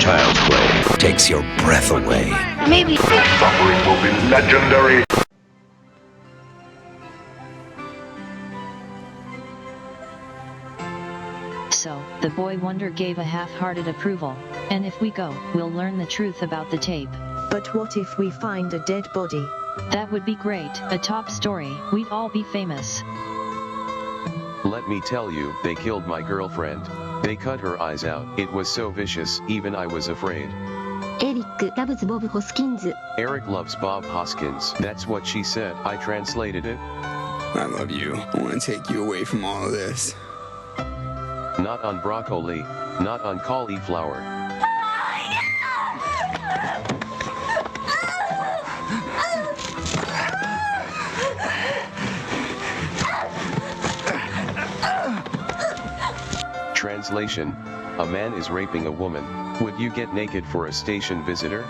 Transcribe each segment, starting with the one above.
child's play. Takes your breath away. Maybe the suffering will be legendary. So, the boy wonder gave a half-hearted approval. And if we go, we'll learn the truth about the tape. But what if we find a dead body? That would be great, a top story, we'd all be famous. Let me tell you, they killed my girlfriend. They cut her eyes out. It was so vicious, even I was afraid. Erik loves Bob Hoskins. Erik loves Bob Hoskins. That's what she said. I translated it. I love you. I want to take you away from all of this. Not on broccoli. Not on cauliflower. Translation: a man is raping a woman. Would you get naked for a station visitor?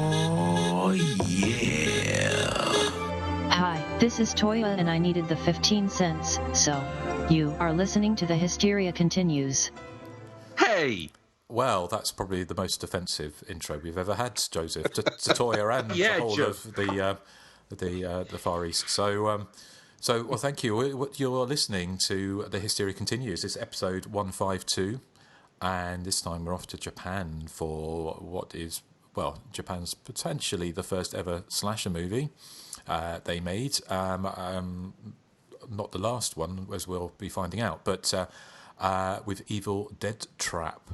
Oh, yeah. Hi, this is Toya and I needed the 15 cents, so you are listening to the Hysteria Continues. Hey! Well, that's probably the most offensive intro we've ever had, Joseph, to Toya and Yeah, the whole of the Far East. So, well, thank you. You're listening to the Hysteria Continues. It's episode 152, and this time we're off to Japan for what is, well, Japan's potentially the first ever slasher movie they made. Not the last one, as we'll be finding out, but with Evil Dead Trap.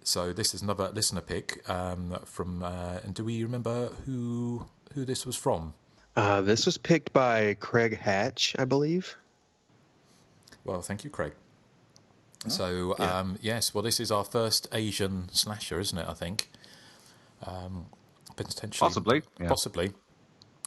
So this is another listener pick from. And do we remember who this was from? This was picked by Craig Hatch, I believe. Well, thank you, Craig. Oh, So yeah. yes, well, this is our first Asian slasher, isn't it? I think. Potentially. Possibly. Yeah. Possibly.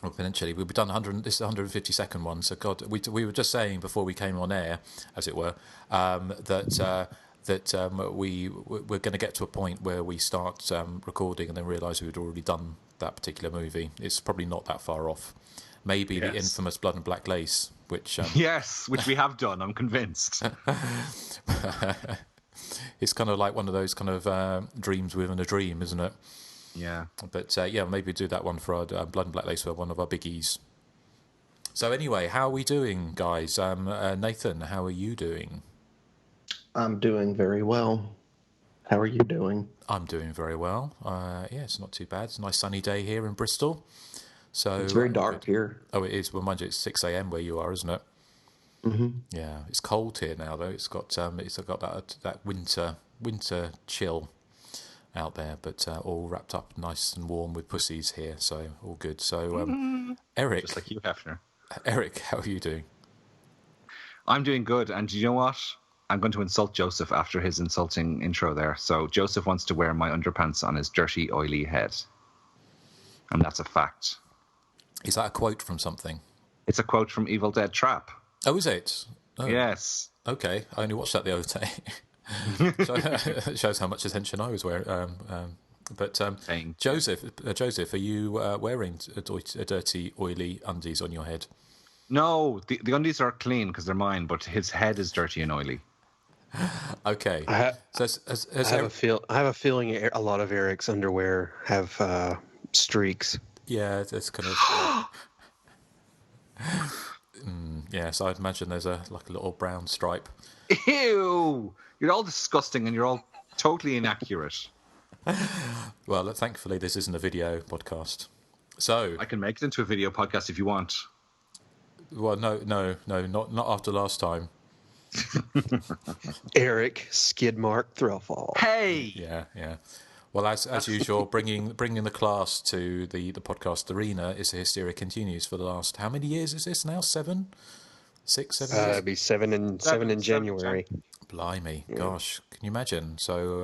Well, potentially. We've done 100. This is the 152nd one. So, God, we were just saying before we came on air, as it were, that we're going to get to a point where we start recording and then realise we'd already done that particular movie. It's probably not that far off. Maybe the infamous Blood and Black Lace, which yes, which we have done. I'm convinced. It's kind of like one of those kind of dreams within a dream, isn't it? Yeah. But maybe do that one for our Blood and Black Lace, for one of our biggies. So anyway, how are we doing, guys? Nathan, how are you doing? I'm doing very well. How are you doing? I'm doing very well. It's not too bad. It's a nice sunny day here in Bristol. So It's very dark here. Oh, it is. Well, mind you, it's 6 a.m. where you are, isn't it? Mm-hmm. Yeah, it's cold here now, though. It's got that winter chill out there, but all wrapped up nice and warm with pussies here, so all good. So, Erik, Just like you, Hefner. Erik, how are you doing? I'm doing good, and you know what? I'm going to insult Joseph after his insulting intro there. So Joseph wants to wear my underpants on his dirty, oily head, and that's a fact. Is that a quote from something? It's a quote from Evil Dead Trap. Oh, is it? Oh. Yes. Okay, I only watched that the other day. So it shows how much attention I was wearing. But Joseph, are you wearing a dirty, oily undies on your head? No, the undies are clean because they're mine, but his head is dirty and oily. Okay. I have a feeling a lot of Eric's underwear have streaks. Yeah, that's kind of. Yeah, so I'd imagine there's a little brown stripe. Ew! You're all disgusting and you're all totally inaccurate. Well, thankfully this isn't a video podcast, so I can make it into a video podcast if you want. Well, no, not after last time. Erik Skidmark Thrillfall. Hey. Yeah. Well, as usual, bringing the class to the podcast arena is the Hysteria Continues for the last, how many years is this now? 7? 6, 7 years? It'd be seven in January. Blimey, gosh, can you imagine? So,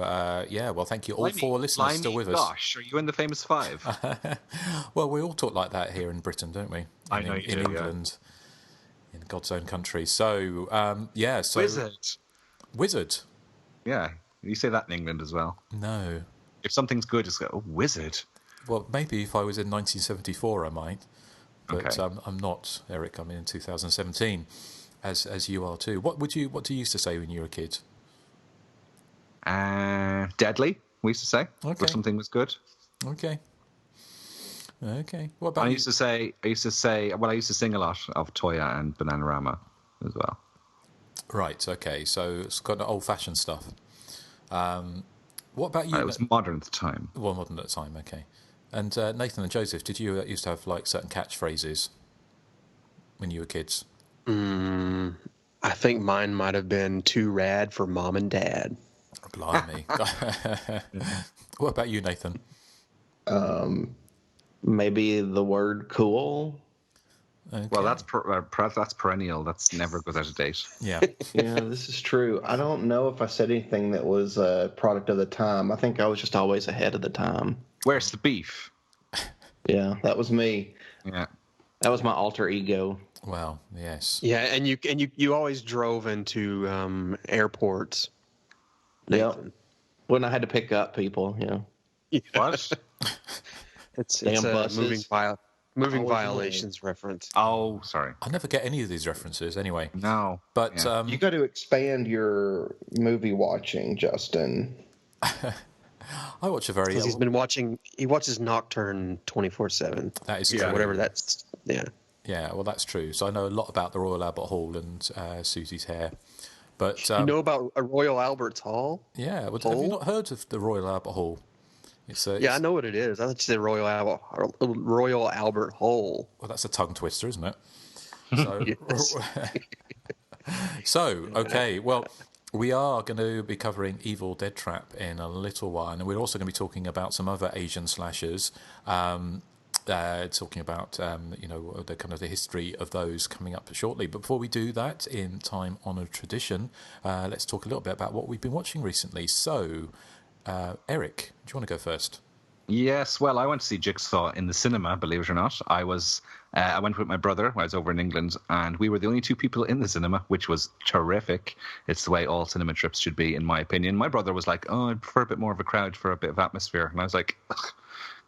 well, thank you all 4 listeners still with us. Gosh, are you in the famous 5? Well, we all talk like that here in Britain, don't we? I know you in do, England, in God's own country. So, so Wizard. Yeah, you say that in England as well. No. If something's good, it's like, oh, wizard. Well, maybe if I was in 1974, I might. But Okay. I'm not, Erik. I'm in 2017, as you are too. What do you used to say when you were a kid? Deadly, we used to say. Okay. If something was good. Okay. What about I used to say, I used to sing a lot of Toya and Bananarama as well. Right, okay, so it's got old-fashioned stuff. What about you? It was modern at the time. Well, modern at the time, okay. And Nathan and Joseph, did you used to have like certain catchphrases when you were kids? I think mine might have been too rad for mom and dad. Blimey. What about you, Nathan? Maybe the word cool. Okay. Well, that's perennial. That's never goes out of date. Yeah. Yeah, this is true. I don't know if I said anything that was a product of the time. I think I was just always ahead of the time. Where's the beef? Yeah, that was me. Yeah. That was my alter ego. Well, yes. Yeah, and you always drove into airports. Yep. When I had to pick up people, Yeah. What? It's Damn a buses. moving violations reference. Oh, sorry. I never get any of these references anyway. No. But Yeah. You got to expand your movie watching, Justin. I watch a very... He watches Nocturne 24/7. That is true. true. Whatever that's... Yeah. Yeah, well, that's true. So I know a lot about the Royal Albert Hall and Susie's hair. But you know about a Royal Albert's Hall? Yeah. Well, have you not heard of the Royal Albert Hall? Yeah, I know what it is. I thought you said Royal Albert Hall. Well, that's a tongue twister, isn't it? So, so okay. Well, we are going to be covering Evil Dead Trap in a little while, and we're also going to be talking about some other Asian slashers. Talking about the kind of the history of those coming up shortly. But before we do that, in time-honoured tradition, let's talk a little bit about what we've been watching recently. So, Erik, do you want to go first? Yes, well, I went to see Jigsaw in the cinema, believe it or not. I went with my brother when I was over in England, and we were the only two people in the cinema, which was terrific. It's the way all cinema trips should be, in my opinion. My brother was like, oh, I'd prefer a bit more of a crowd for a bit of atmosphere. And I was like,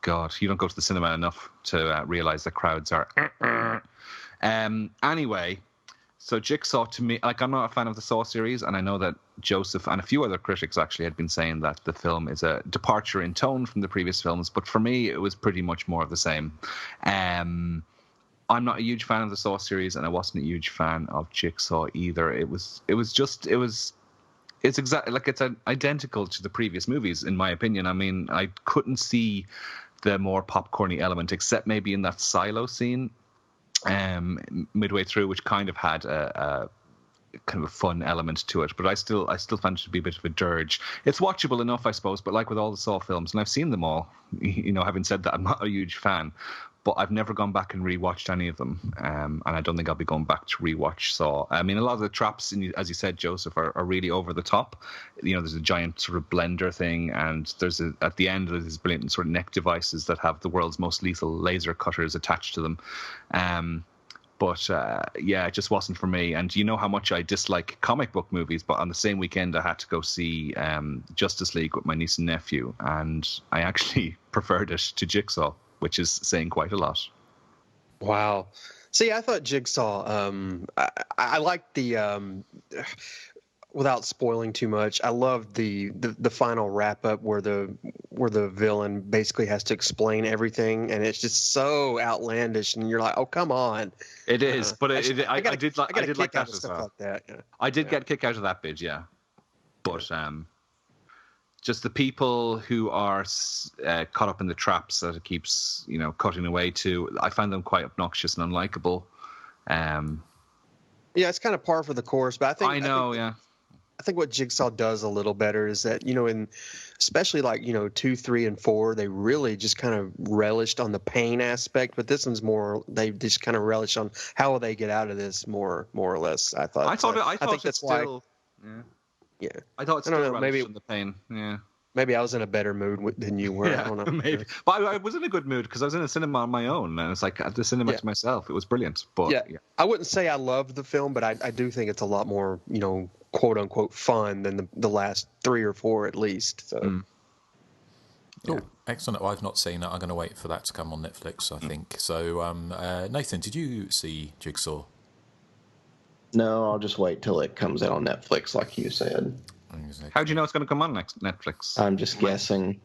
God, you don't go to the cinema enough to realise that crowds are... Anyway... So Jigsaw, to me, like, I'm not a fan of the Saw series, and I know that Joseph and a few other critics actually had been saying that the film is a departure in tone from the previous films, but for me, it was pretty much more of the same. I'm not a huge fan of the Saw series, and I wasn't a huge fan of Jigsaw either. It's exactly like it's identical to the previous movies, in my opinion. I mean, I couldn't see the more popcorny element, except maybe in that silo scene. Midway through, which kind of had a kind of a fun element to it, but I still found it to be a bit of a dirge. It's watchable enough, I suppose, but like with all the Saw films, and I've seen them all, having said that, I'm not a huge fan, but I've never gone back and rewatched any of them, and I don't think I'll be going back to rewatch Saw. I mean, a lot of the traps, as you said, Joseph, are really over the top. There's a giant sort of blender thing, and at the end there's these brilliant sort of neck devices that have the world's most lethal laser cutters attached to them. But it just wasn't for me. And you know how much I dislike comic book movies, but on the same weekend I had to go see Justice League with my niece and nephew, and I actually preferred it to Jigsaw, which is saying quite a lot. Wow. See, I thought Jigsaw, I liked the, without spoiling too much, I loved the final wrap up where the villain basically has to explain everything, and it's just so outlandish, and you're like, oh, come on. It is, but I did like that as well. Like that, yeah. I did get a kick out of that bit, yeah. But just the people who are caught up in the traps that it keeps, cutting away to, I find them quite obnoxious and unlikable. Yeah, it's kind of par for the course, but I think what Jigsaw does a little better is that, in especially like, 2, 3, and 4, they really just kind of relished on the pain aspect, but this one's more, they just kind of relish on how will they get out of this more or less. I think that's still, why. Yeah. I thought it's still maybe in the pain. Yeah. Maybe I was in a better mood than you were. Yeah, I don't know. Maybe. But I was in a good mood because I was in a cinema on my own, and it's like at the cinema to myself. It was brilliant. But yeah, I wouldn't say I loved the film, but I do think it's a lot more, quote unquote fun than the last 3 or 4 at least. So. Oh, excellent. Well, I've not seen it. I'm going to wait for that to come on Netflix, I think. So, Nathan, did you see Jigsaw? No, I'll just wait till it comes out on Netflix, like you said. Exactly. How do you know it's going to come on next Netflix? I'm just guessing.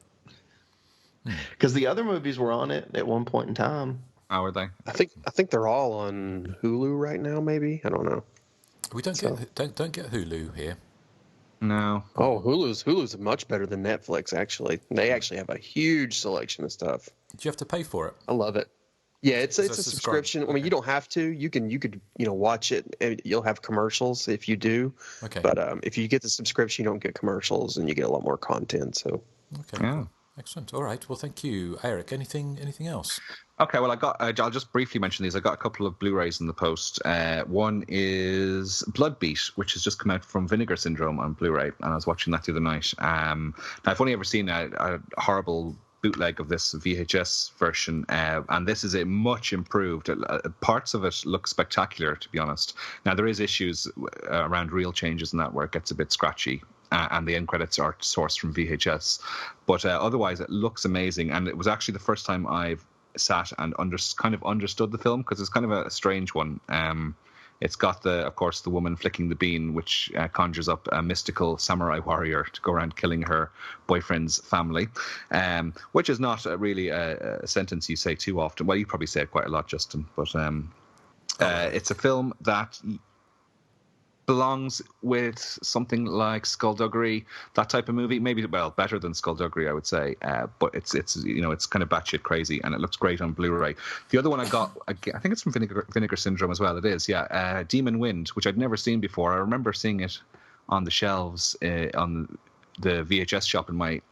Because the other movies were on it at one point in time. How are they? I think they're all on Hulu right now. Maybe, I don't know. We don't get Hulu here. No. Oh, Hulu's much better than Netflix. Actually, they actually have a huge selection of stuff. Do you have to pay for it? I love it. Yeah, it's a subscription. I mean, you don't have to. You could watch it. And you'll have commercials if you do. Okay. But if you get the subscription, you don't get commercials, and you get a lot more content. So. Okay. Yeah. Excellent. All right. Well, thank you, Erik. Anything else? Okay. Well, I'll just briefly mention these. I got a couple of Blu-rays in the post. One is Bloodbeat, which has just come out from Vinegar Syndrome on Blu-ray, and I was watching that the other night. Now, I've only ever seen a horrible bootleg of this VHS version, and this is a much improved. Parts of it look spectacular, to be honest. Now, there is issues around reel changes and that where it gets a bit scratchy. And the end credits are sourced from VHS, but otherwise it looks amazing. And it was actually the first time I've sat and kind of understood the film, because it's kind of a strange one. It's got of course, the woman flicking the bean, which conjures up a mystical samurai warrior to go around killing her boyfriend's family, which is not really a sentence you say too often. Well, you probably say it quite a lot, Justin, but it's a film that belongs with something like Skullduggery, that type of movie. Maybe, well, better than Skullduggery, I would say. But it's it's kind of batshit crazy, and it looks great on Blu-ray. The other one I got, I think it's from Vinegar Syndrome as well. It is, yeah. Demon Wind, which I'd never seen before. I remember seeing it on the shelves on the VHS shop in my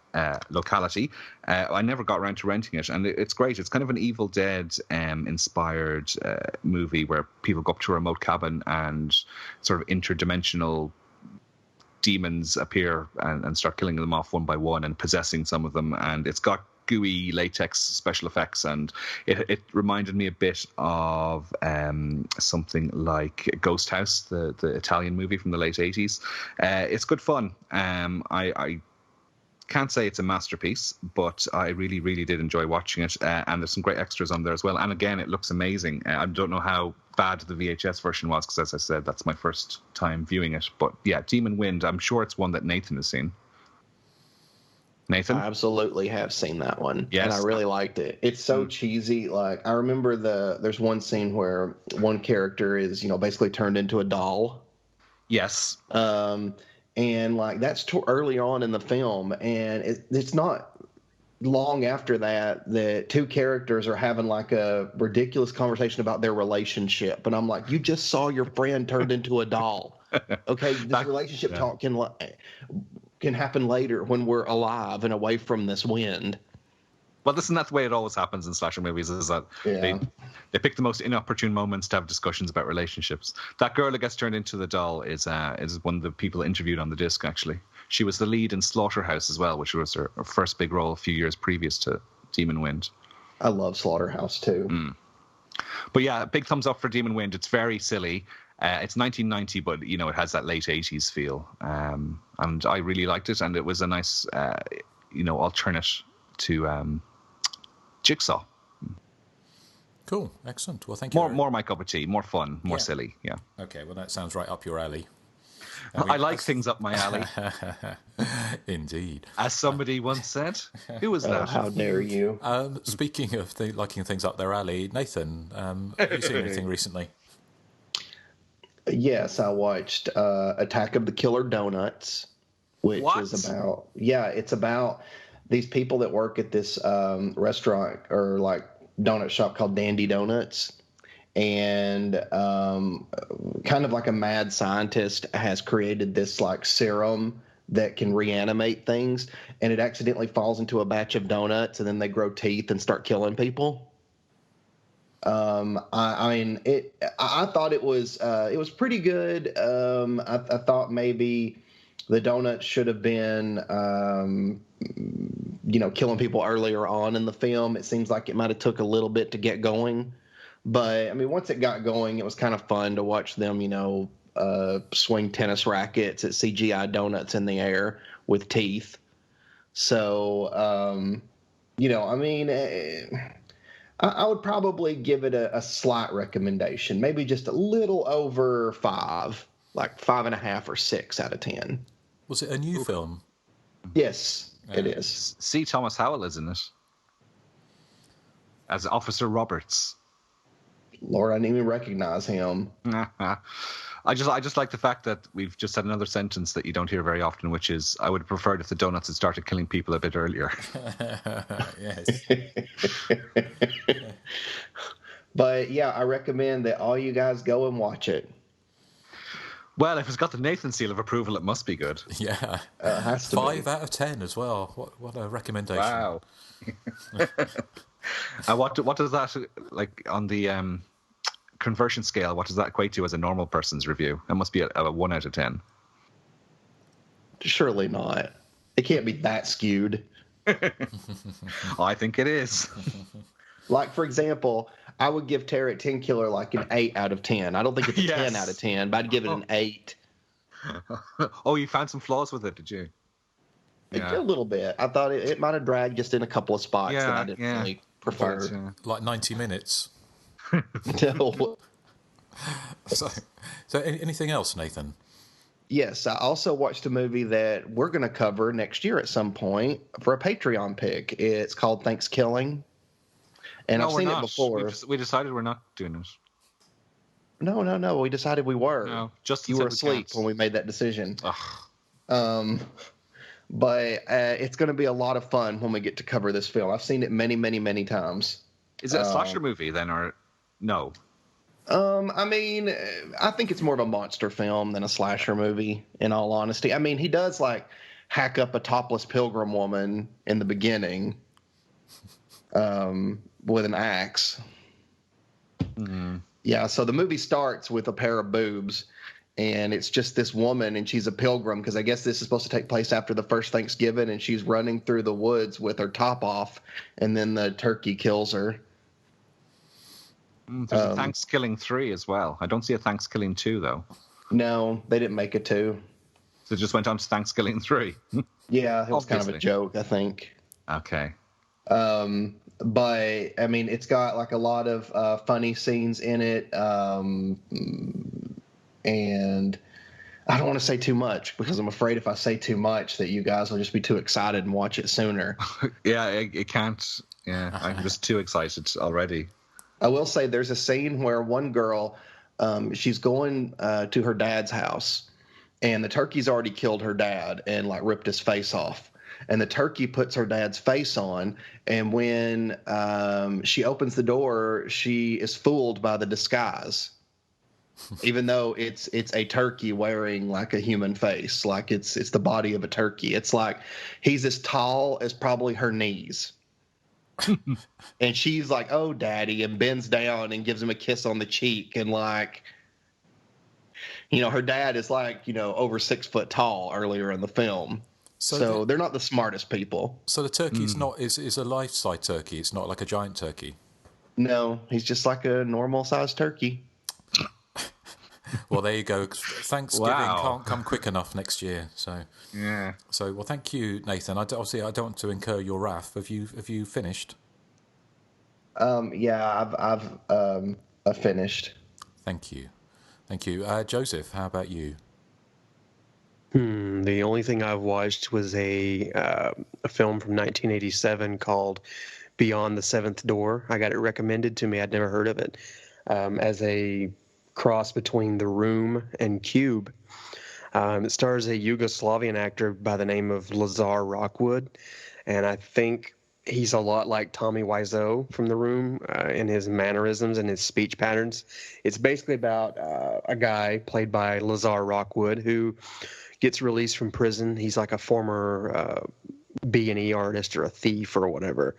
locality. I never got around to renting it, and it's great. It's kind of an Evil Dead inspired movie where people go up to a remote cabin and sort of interdimensional demons appear and start killing them off one by one and possessing some of them. And it's got gooey latex special effects, and it reminded me a bit of something like Ghost House, the Italian movie from the late 80s. It's good fun. I can't say it's a masterpiece, but I really, really did enjoy watching it. And there's some great extras on there as well. And again, it looks amazing. I don't know how bad the VHS version was, because as I said, that's my first time viewing it. But yeah, Demon Wind, I'm sure it's one that Nathan has seen. Nathan? I absolutely have seen that one. Yes. And I really liked it. It's so cheesy. Like, I remember there's one scene where one character is, basically turned into a doll. Yes. And like that's early on in the film, and it's not long after that two characters are having like a ridiculous conversation about their relationship, and I'm like, you just saw your friend turned into a doll. Okay, this relationship talk can happen later when we're alive and away from this wind. Well, isn't that the way it always happens in slasher movies, is that they pick the most inopportune moments to have discussions about relationships. That girl that gets turned into the doll is one of the people interviewed on the disc, actually. She was the lead in Slaughterhouse as well, which was her first big role a few years previous to Demon Wind. I love Slaughterhouse, too. But yeah, big thumbs up for Demon Wind. It's very silly. It's 1990, but, it has that late 80s feel. And I really liked it, and it was a nice, alternate to Jigsaw. Cool, excellent. Well, thank you. More my cup of tea, more fun, more silly. Yeah. Okay, well, that sounds right up your alley. I like things up my alley. Indeed. As somebody once said. Who was that? How dare you? Speaking of liking things up their alley, Nathan, have you seen anything recently? Yes, I watched Attack of the Killer Donuts, which is about it's about these people that work at this restaurant or like donut shop called Dandy Donuts, and kind of like a mad scientist has created this like serum that can reanimate things, and it accidentally falls into a batch of donuts, and then they grow teeth and start killing people. I thought it was pretty good. I thought maybe the donuts should have been, killing people earlier on in the film. It seems like it might have took a little bit to get going, but I mean, once it got going, it was kind of fun to watch them, swing tennis rackets at CGI donuts in the air with teeth. So, I would probably give it a slight recommendation, maybe just a little over 5, like 5.5 or 6 out of 10. Was it a new film? Yes, it is. C. Thomas Howell is in it as Officer Roberts. Lord, I didn't even recognize him. I just like the fact that we've just had another sentence that you don't hear very often, which is, I would have preferred if the donuts had started killing people a bit earlier. Yes. But yeah, I recommend that all you guys go and watch it. Well, if it's got the Nathan seal of approval, it must be good. Yeah. It has to 5 be. out of 10 as well. What a recommendation. Wow. And what does that, like, on the conversion scale, what does that equate to as a normal person's review? It must be a 1 out of 10. Surely not. It can't be that skewed. I think it is. Like, for example, I would give Terror at 10 Killer like an 8 out of 10. I don't think it's a Yes. 10 out of 10, but I'd give it an 8. Oh, you found some flaws with it, did you? A little bit. I thought it might have dragged just in a couple of spots that I didn't really prefer. Like 90 minutes. No. So anything else, Nathan? Yes, I also watched a movie that we're going to cover next year at some point for a Patreon pick. It's called Thanksgiving. And No, I've we're seen not. it before. We decided we're not doing it. No. We decided we were. No, just you were asleep when we made that decision. But it's going to be a lot of fun when we get to cover this film. I've seen it many, many, many times. Is it a slasher movie then, or no? I mean, I think it's more of a monster film than a slasher movie, in all honesty. I mean, he does like hack up a topless pilgrim woman in the beginning with an axe. Mm-hmm. Yeah, so the movie starts with a pair of boobs, and it's just this woman, and she's a pilgrim, because I guess this is supposed to take place after the first Thanksgiving, and she's running through the woods with her top off, and then the turkey kills her. There's a Thanksgiving 3 as well. I don't see a Thanksgiving 2, though. No, they didn't make it 2. So it just went on to Thanksgiving 3. Yeah, it was kind of a joke, I think. Okay. But, I mean, it's got like a lot of funny scenes in it. And I don't want to say too much because I'm afraid if I say too much that you guys will just be too excited and watch it sooner. Yeah, it can't. Yeah, I'm just too excited already. I will say there's a scene where one girl, she's going to her dad's house, and the turkey's already killed her dad and like ripped his face off. And the turkey puts her dad's face on, and when she opens the door, she is fooled by the disguise, even though it's a turkey wearing like a human face, like it's the body of a turkey. It's like he's as tall as probably her knees. And she's like, "Oh, daddy," and bends down and gives him a kiss on the cheek. And like, you know, her dad is like, you know, over 6 foot tall earlier in the film. So they're not the smartest people. So the turkey is a life-size turkey. It's not like a giant turkey. No, he's just like a normal-sized turkey. Well, there you go. Thanksgiving can't come quick enough next year. So yeah. So well, thank you, Nathan. Obviously, I don't want to incur your wrath. Have you finished? Yeah, I've finished. Thank you. Joseph, how about you? The only thing I've watched was a film from 1987 called Beyond the Seventh Door. I got it recommended to me. I'd never heard of it. As a cross between The Room and Cube. It stars a Yugoslavian actor by the name of Lazar Rockwood, and I think he's a lot like Tommy Wiseau from The Room in his mannerisms and his speech patterns. It's basically about a guy played by Lazar Rockwood who gets released from prison. He's like a former B&E artist or a thief or whatever.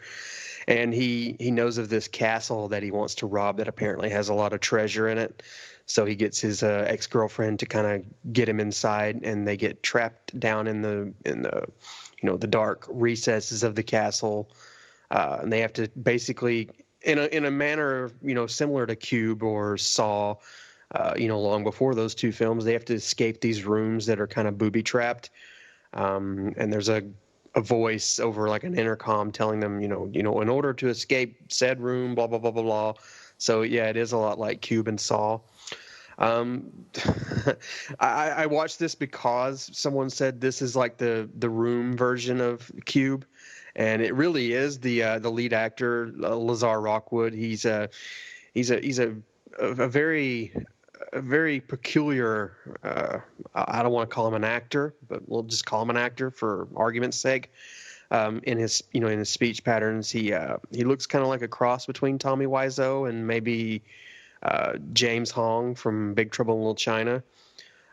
And he knows of this castle that he wants to rob that apparently has a lot of treasure in it. So he gets his ex-girlfriend to kind of get him inside, and they get trapped down in the the dark recesses of the castle. And they have to basically, in a manner similar to Cube or Saw, long before those two films, they have to escape these rooms that are kind of booby-trapped. And there's a voice over like an intercom telling them, in order to escape said room, blah, blah, blah, blah, blah. So, yeah, it is a lot like Cube and Saw. I watched this because someone said this is like the Room version of Cube, and it really is. The lead actor, Lazar Rockwood, he's a very peculiar. I don't want to call him an actor, but we'll just call him an actor for argument's sake. In his speech patterns, he looks kind of like a cross between Tommy Wiseau and maybe James Hong from Big Trouble in Little China.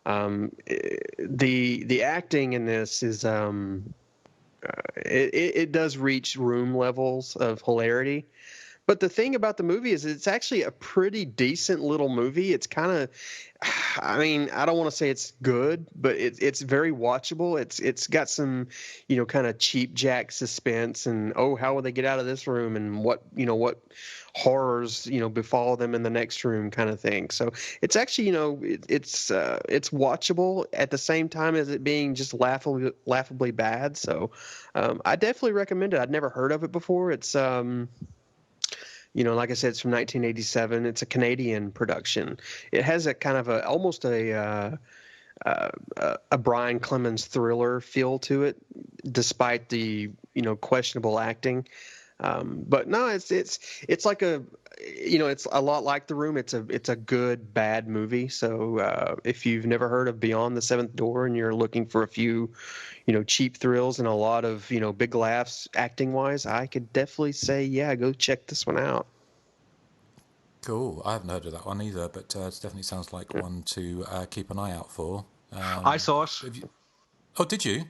The acting in this is it does reach Room levels of hilarity. But the thing about the movie is it's actually a pretty decent little movie. It's kind of, I mean, I don't want to say it's good, but it's very watchable. It's got some, kind of cheap jack suspense and, oh, how will they get out of this room and what horrors, befall them in the next room kind of thing. So it's actually, it's watchable at the same time as it being just laughably bad. So I definitely recommend it. I'd never heard of it before. It's, like I said, it's from 1987. It's a Canadian production. It has a kind of almost a Brian Clemens thriller feel to it, despite the questionable acting. But no, it's like it's a lot like The Room. It's a good bad movie. So if you've never heard of Beyond the Seventh Door and you're looking for a few cheap thrills and a lot of big laughs acting wise, I could definitely say go check this one out. Cool. I haven't heard of that one either, but it definitely sounds like one to keep an eye out for. I saw it. Oh, did you?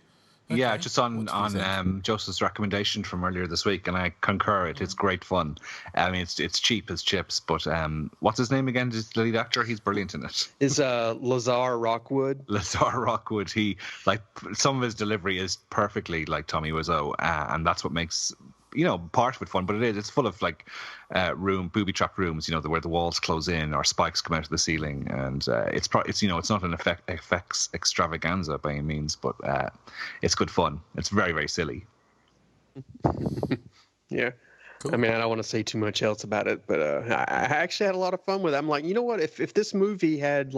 Okay. Yeah, just on Joseph's recommendation from earlier this week, and I concur. It's great fun. I mean, it's cheap as chips, but what's his name again? Is the lead actor? He's brilliant in it. Is Lazar Rockwood? Lazar Rockwood. He some of his delivery is perfectly like Tommy Wiseau, and that's what makes part of it fun. But it's full of booby trapped rooms, where the walls close in or spikes come out of the ceiling, and it's not an effects extravaganza by any means, but it's good fun. It's very, very silly. Yeah. Cool. I mean, I don't want to say too much else about it, but I actually had a lot of fun with it. I'm like, you know what? If this movie had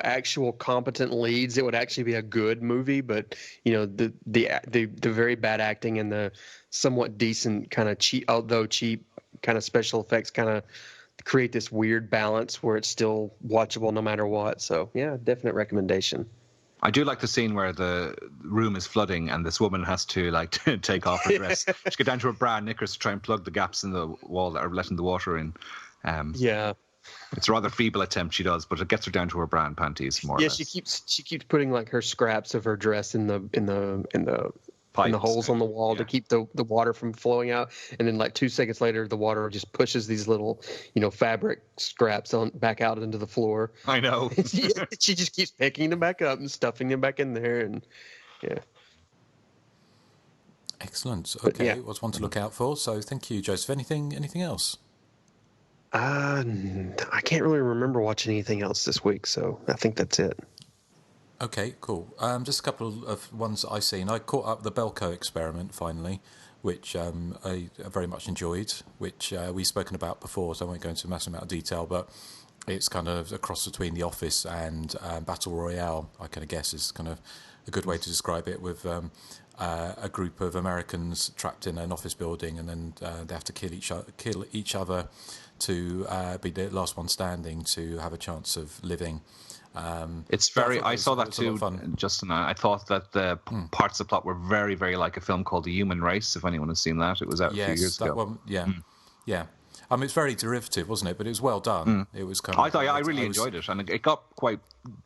actual competent leads, it would actually be a good movie. But the very bad acting and the somewhat decent kind of cheap, although cheap, kind of special effects kind of create this weird balance where it's still watchable no matter what. So yeah, definite recommendation. I do like the scene where the room is flooding and this woman has to take off her dress. She get down to her bra and knickers to try and plug the gaps in the wall that are letting the water in. Yeah, it's a rather feeble attempt she does, but it gets her down to her bra and panties more. Yeah, she keeps putting her scraps of her dress in the holes on the wall to keep the water from flowing out, and then 2 seconds later the water just pushes these little fabric scraps back out into the floor. I know. She just keeps picking them back up and stuffing them back in there, and yeah. Excellent. Okay, yeah. What's one to look out for? So thank you, Joseph. Anything else? I can't really remember watching anything else this week, so I think that's it. Okay, cool. Just a couple of ones that I've seen. I caught up the Belko Experiment finally, which I very much enjoyed, which we've spoken about before, so I won't go into a massive amount of detail, but it's kind of a cross between The Office and Battle Royale, I kind of guess is kind of a good way to describe it, with a group of Americans trapped in an office building, and then they have to kill each other to be the last one standing to have a chance of living. I saw that too, Justin. I thought that the parts of the plot were very, very like a film called The Human Race. If anyone has seen that, it was out a few years ago. One, yeah. I mean, it's very derivative, wasn't it? But it was well done. It was kind of. I really enjoyed it, and it got quite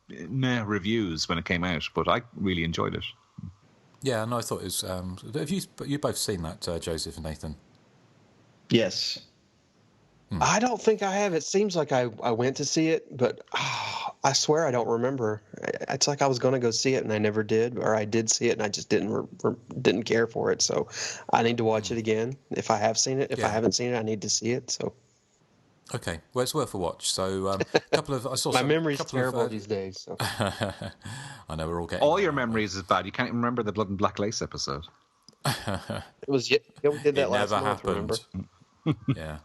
meh reviews when it came out, but I really enjoyed it. Yeah, and I thought it was. Have you both seen that, Joseph and Nathan? Yes. I don't think I have. It seems like I went to see it, but I swear I don't remember. It's like I was going to go see it and I never did, or I did see it and I just didn't care for it. So I need to watch it again if I have seen it. If I haven't seen it, I need to see it. So. Okay, well, it's worth a watch. So a couple of I saw my memory's terrible these days. So. I know we're all getting all your memories is bad. You can't remember the Blood and Black Lace episode. We did that last month. Happened. Yeah.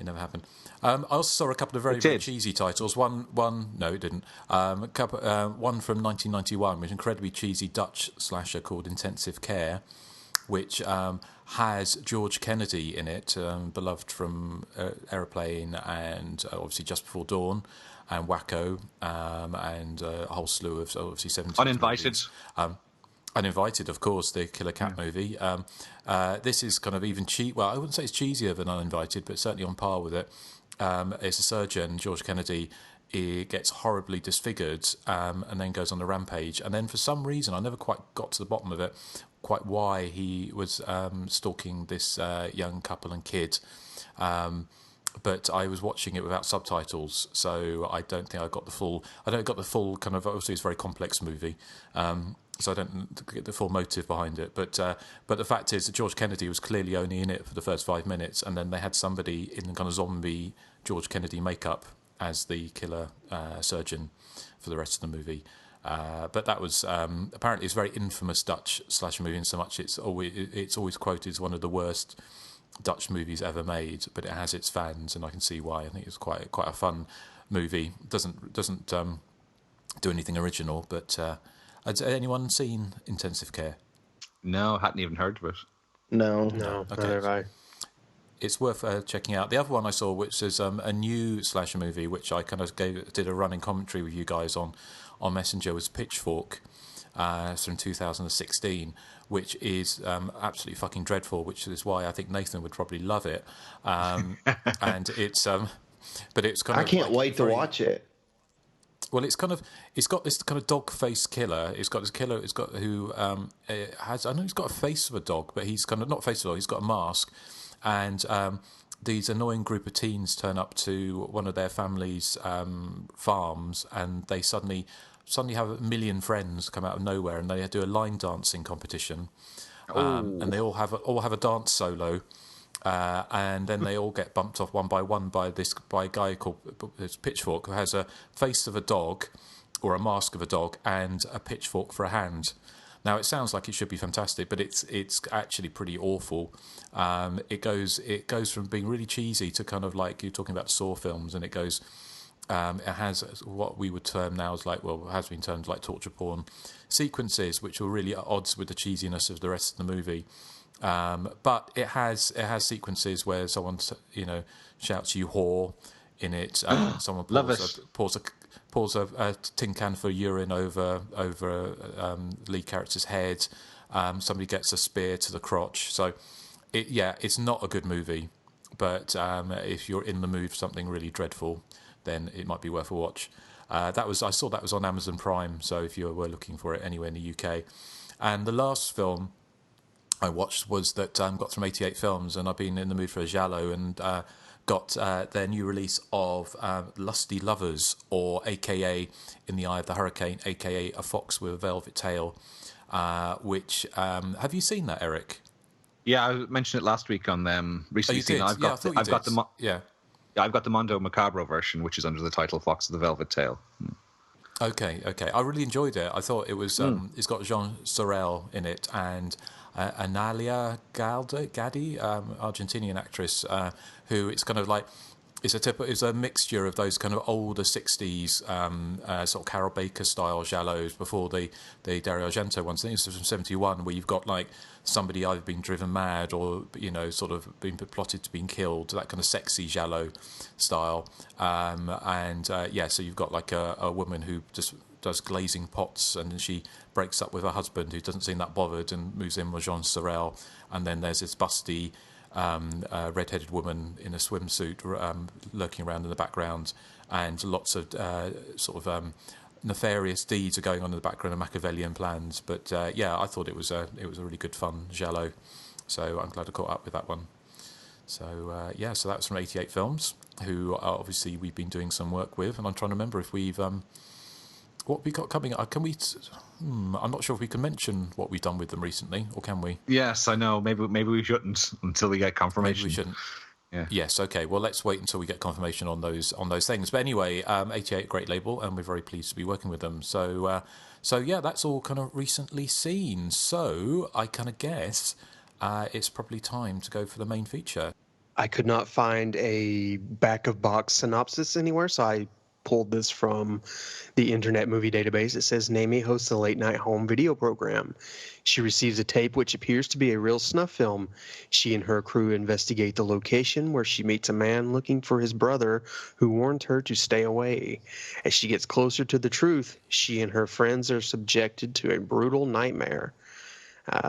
It never happened. I also saw a couple of very cheesy titles. No, it didn't. One from 1991, which is an incredibly cheesy Dutch slasher called Intensive Care, which has George Kennedy in it, beloved from Aeroplane and obviously Just Before Dawn and Wacko, and a whole slew of obviously 70s Uninvited. Movies. Uninvited, of course, the Killer Cat movie. This is kind of even well, I wouldn't say it's cheesier than Uninvited, but certainly on par with it. It's a surgeon, George Kennedy. He gets horribly disfigured and then goes on a rampage. And then for some reason, I never quite got to the bottom of it, quite why he was stalking this young couple and kid. But I was watching it without subtitles, so I don't think I got the full. I don't got the full kind of. Obviously, it's a very complex movie, so I don't get the full motive behind it. But the fact is that George Kennedy was clearly only in it for the first 5 minutes, and then they had somebody in kind of zombie George Kennedy makeup as the killer surgeon for the rest of the movie. But that was apparently it's a very infamous Dutch slasher movie in so much it's always quoted as one of the worst Dutch movies ever made, but it has its fans, and I can see why. I think it's quite a fun movie. Doesn't do anything original, but has anyone seen Intensive Care? No, hadn't even heard of it. No, okay. Neither have I. It's worth checking out. The other one I saw, which is a new slasher movie, which I kind of did a running commentary with you guys on Messenger, was Pitchfork. It's from 2016, which is absolutely fucking dreadful, which is why I think Nathan would probably love it. And it's, but it's kind of. I can't wait to watch it. Well, it's got this kind of dog-faced killer. It's got this killer. It's got who has. I know he's got a face of a dog, but he's kind of not face of a dog. He's got a mask, and these annoying group of teens turn up to one of their family's farms, and they suddenly have a million friends come out of nowhere, and they do a line dancing competition, and they all have a dance solo, and then they all get bumped off one by one by a guy called Pitchfork, who has a face of a dog or a mask of a dog and a pitchfork for a hand. Now it sounds like it should be fantastic, but it's actually pretty awful. It goes from being really cheesy to kind of like you're talking about Saw films, and it goes. It has what we would term now as has been termed like torture porn sequences, which are really at odds with the cheesiness of the rest of the movie. But it has sequences where someone shouts "you whore" in it. Someone pours a tin can for urine over lead character's head. Somebody gets a spear to the crotch. So it's not a good movie. But if you're in the mood for something really dreadful, then it might be worth a watch. I saw that was on Amazon Prime, so if you were looking for it anywhere in the UK. And the last film I watched was that got from 88 Films, and I've been in the mood for a giallo, and got their new release of Lusty Lovers, or AKA In the Eye of the Hurricane, AKA A Fox with a Velvet Tail, which, have you seen that, Erik? Yeah, I mentioned it last week on them. Recently seen. I've got the Mondo Macabro version, which is under the title Fox with the Velvet Tail. Okay. I really enjoyed it. I thought it was. It's got Jean Sorel in it and Analia Gadi, Argentinian actress, who it's kind of like. It's a mixture of those kind of older 60s sort of Carol Baker style giallos before the Dario Argento ones. I think this was from 71, where you've got like somebody either being driven mad or sort of being plotted to being killed, that kind of sexy giallo style. So you've got like a woman who just does glazing pots, and then she breaks up with her husband who doesn't seem that bothered and moves in with Jean Sorel, and then there's this busty red-headed woman in a swimsuit lurking around in the background, and lots of nefarious deeds are going on in the background of Machiavellian plans. But I thought it was a really good fun giallo, so I'm glad I caught up with that one. So so that was from 88 Films, who obviously we've been doing some work with, and I'm trying to remember if we've what we got coming up. Can we? I'm not sure if we can mention what we've done with them recently, or can we? Yes, I know. Maybe we shouldn't until we get confirmation. Maybe we shouldn't. Yeah. Yes. Okay. Well, let's wait until we get confirmation on those things. But anyway, 88, great label, and we're very pleased to be working with them. So that's all kind of recently seen. So I kind of guess it's probably time to go for the main feature. I could not find a back of box synopsis anywhere, so I pulled this from the Internet Movie Database. It says Naomi hosts a late night home video program. She receives a tape which appears to be a real snuff film. She and her crew investigate the location where she meets a man looking for his brother who warned her to stay away. As she gets closer to the truth, she and her friends are subjected to a brutal nightmare.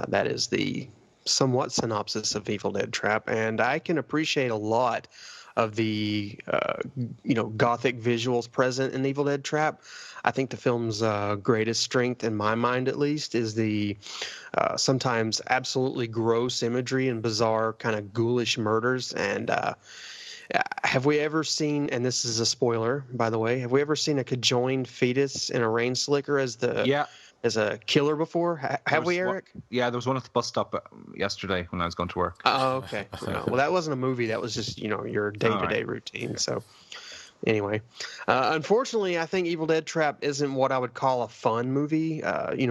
That is the somewhat synopsis of Evil Dead Trap, and I can appreciate a lot of the gothic visuals present in Evil Dead Trap. I think the film's greatest strength, in my mind at least, is the sometimes absolutely gross imagery and bizarre kind of ghoulish murders. And have we ever seen, and this is a spoiler, by the way, have we ever seen a conjoined fetus in a rain slicker as a killer before? Have we, Eric? There was one at the bus stop yesterday when I was going to work. Oh, okay. No, well, that wasn't a movie. That was just, your day-to-day routine. So anyway, unfortunately, I think Evil Dead Trap isn't what I would call a fun movie.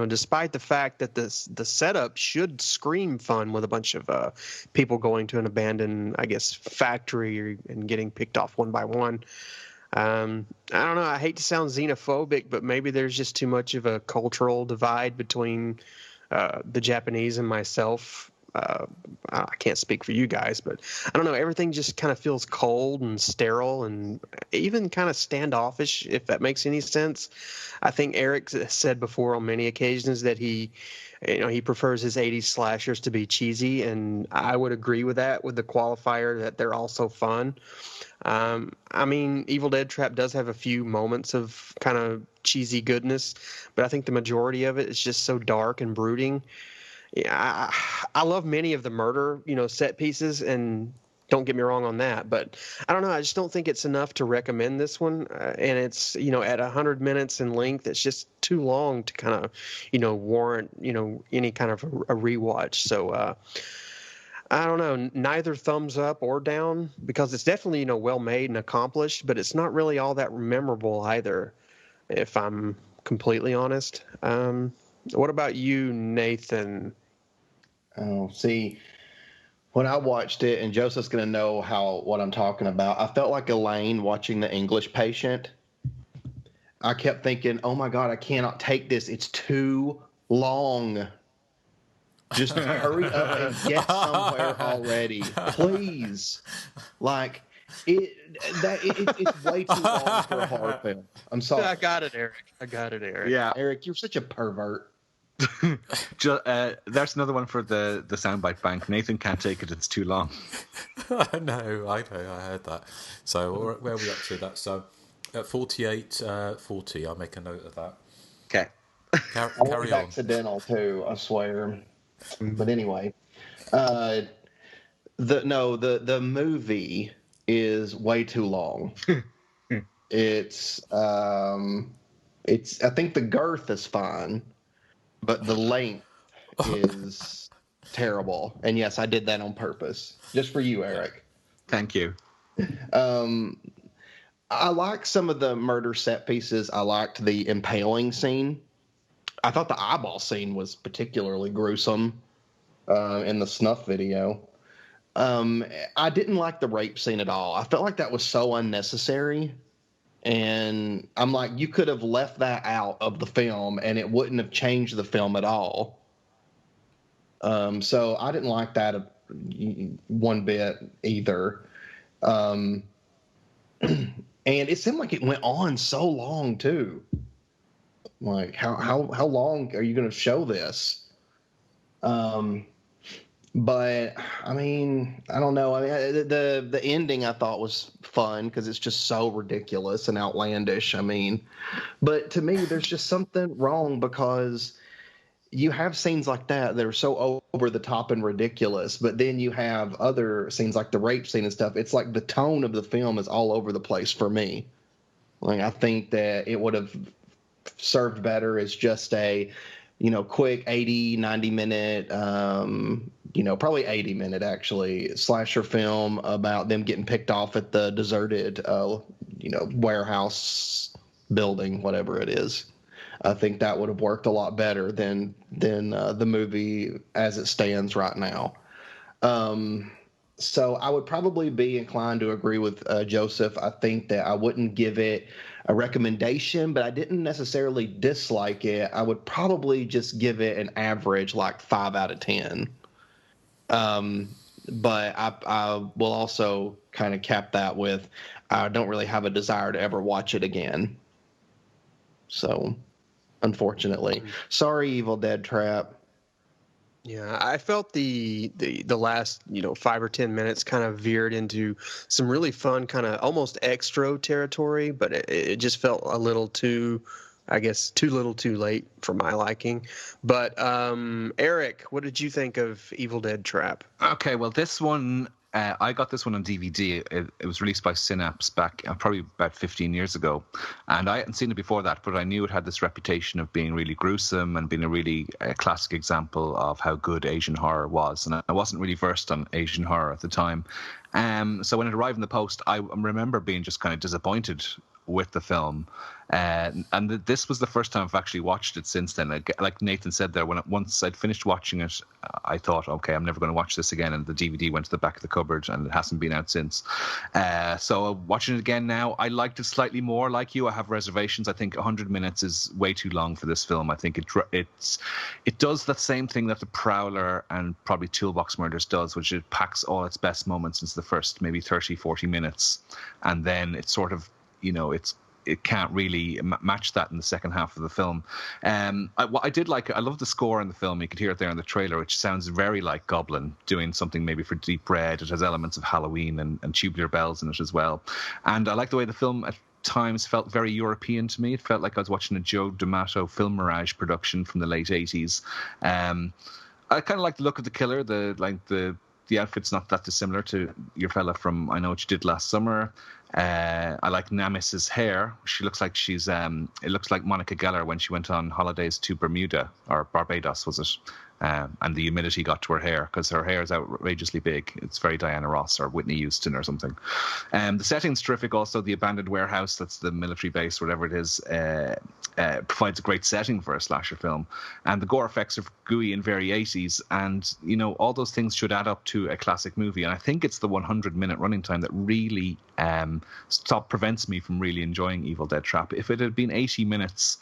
Despite the fact that the setup should scream fun with a bunch of people going to an abandoned, I guess, factory and getting picked off one by one. I don't know. I hate to sound xenophobic, but maybe there's just too much of a cultural divide between the Japanese and myself. I can't speak for you guys, but I don't know. Everything just kind of feels cold and sterile and even kind of standoffish, if that makes any sense. I think Erik said before on many occasions that he prefers his 80s slashers to be cheesy, and I would agree with that, with the qualifier that they're also fun. Evil Dead Trap does have a few moments of kind of cheesy goodness, but I think the majority of it is just so dark and brooding. Yeah, I love many of the murder, set pieces, and don't get me wrong on that, but I don't know. I just don't think it's enough to recommend this one. And it's, at 100 minutes in length, it's just too long to kind of, warrant, any kind of a rewatch. So, I don't know, neither thumbs up or down, because it's definitely, well made and accomplished, but it's not really all that memorable either, if I'm completely honest. What about you, Nathan? Oh, see, when I watched it, and Joseph's going to know what I'm talking about, I felt like Elaine watching The English Patient. I kept thinking, oh my God, I cannot take this. It's too long. Just hurry up and get somewhere already, please. Like, it's way too long for a horror film. I'm sorry. I got it, Erik. Yeah, Erik, you're such a pervert. There's another one for the soundbite bank. Nathan can't take it; it's too long. No, I heard that. So where are we up to? That's at 48:40. I'll make a note of that. Okay. Carry on. Accidental too, I swear. But anyway, the movie is way too long. It's I think the girth is fine, but the length is terrible. And yes, I did that on purpose, just for you, Erik. Thank you. I like some of the murder set pieces. I liked the impaling scene. I thought the eyeball scene was particularly gruesome in the snuff video. I didn't like the rape scene at all. I felt like that was so unnecessary. And I'm like, you could have left that out of the film and it wouldn't have changed the film at all. So I didn't like that one bit either. And it seemed like it went on so long too. Like, how long are you going to show this? But I mean, I don't know. I mean, the ending I thought was fun because it's just so ridiculous and outlandish. I mean, but to me, there's just something wrong because you have scenes like that are so over the top and ridiculous, but then you have other scenes like the rape scene and stuff. It's like the tone of the film is all over the place for me. Like, I think that it would have served better as just a, quick 80, 90 minute, probably 80 minute actually slasher film about them getting picked off at the deserted, warehouse building, whatever it is. I think that would have worked a lot better than the movie as it stands right now. So I would probably be inclined to agree with Joseph. I think that I wouldn't give it a recommendation, but I didn't necessarily dislike it. I would probably just give it an average, like 5 out of 10. But I will also kind of cap that with I don't really have a desire to ever watch it again. So, unfortunately, sorry, Evil Dead Trap. Yeah, I felt the last 5 or 10 minutes kind of veered into some really fun kind of almost extra territory, but it just felt a little too, I guess, too little too late for my liking. But Erik, what did you think of Evil Dead Trap? Okay, well, this one, I got this one on DVD. It was released by Synapse back probably about 15 years ago. And I hadn't seen it before that, but I knew it had this reputation of being really gruesome and being a really classic example of how good Asian horror was. And I wasn't really versed on Asian horror at the time. So when it arrived in the post, I remember being just kind of disappointed with the film. And this was the first time I've actually watched it since then. Like Nathan said there, once I'd finished watching it, I thought, okay, I'm never going to watch this again. And the DVD went to the back of the cupboard and it hasn't been out since. So watching it again now, I liked it slightly more. Like you, I have reservations. I think 100 minutes is way too long for this film. I think it does that same thing that The Prowler and probably Toolbox Murders does, which it packs all its best moments into the first maybe 30, 40 minutes. And then it's sort of, it can't really match that in the second half of the film. What I did like, I love the score in the film. You could hear it there in the trailer, which sounds very like Goblin doing something maybe for Deep Red. It has elements of Halloween and Tubular Bells in it as well. And I like the way the film at times felt very European to me. It felt like I was watching a Joe D'Amato Film Mirage production from the late 80s. I kind of like the look of the killer, the outfit's not that dissimilar to your fella from I Know What You Did Last Summer. I like Namis's hair. She looks like it looks like Monica Geller when she went on holidays to Bermuda, or Barbados, was it? And the humidity got to her hair because her hair is outrageously big. It's very Diana Ross or Whitney Houston or something. The setting's terrific also. The abandoned warehouse, that's the military base, whatever it is, provides a great setting for a slasher film. And the gore effects are gooey and very 80s. And, all those things should add up to a classic movie. And I think it's the 100-minute running time that really prevents me from really enjoying Evil Dead Trap. If it had been 80 minutes...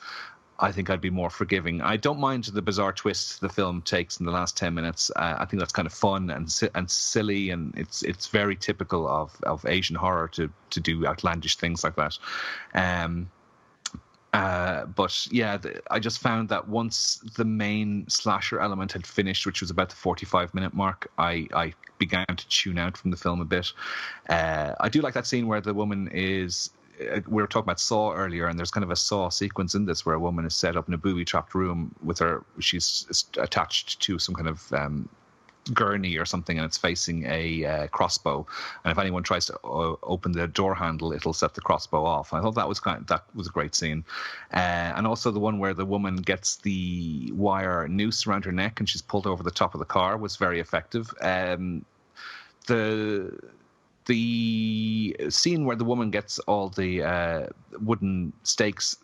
I think I'd be more forgiving. I don't mind the bizarre twist the film takes in the last 10 minutes. I think that's kind of fun and silly, and it's very typical of Asian horror to do outlandish things like that. But yeah, I just found that once the main slasher element had finished, which was about the 45-minute mark, I began to tune out from the film a bit. I do like that scene where the woman is... We were talking about Saw earlier, and there's kind of a Saw sequence in this where a woman is set up in a booby-trapped room with her. She's attached to some kind of gurney or something, and it's facing a crossbow. And if anyone tries to open the door handle, it'll set the crossbow off. I thought that was a great scene. And also the one where the woman gets the wire noose around her neck and she's pulled over the top of the car was very effective. The scene where the woman gets all the wooden stakes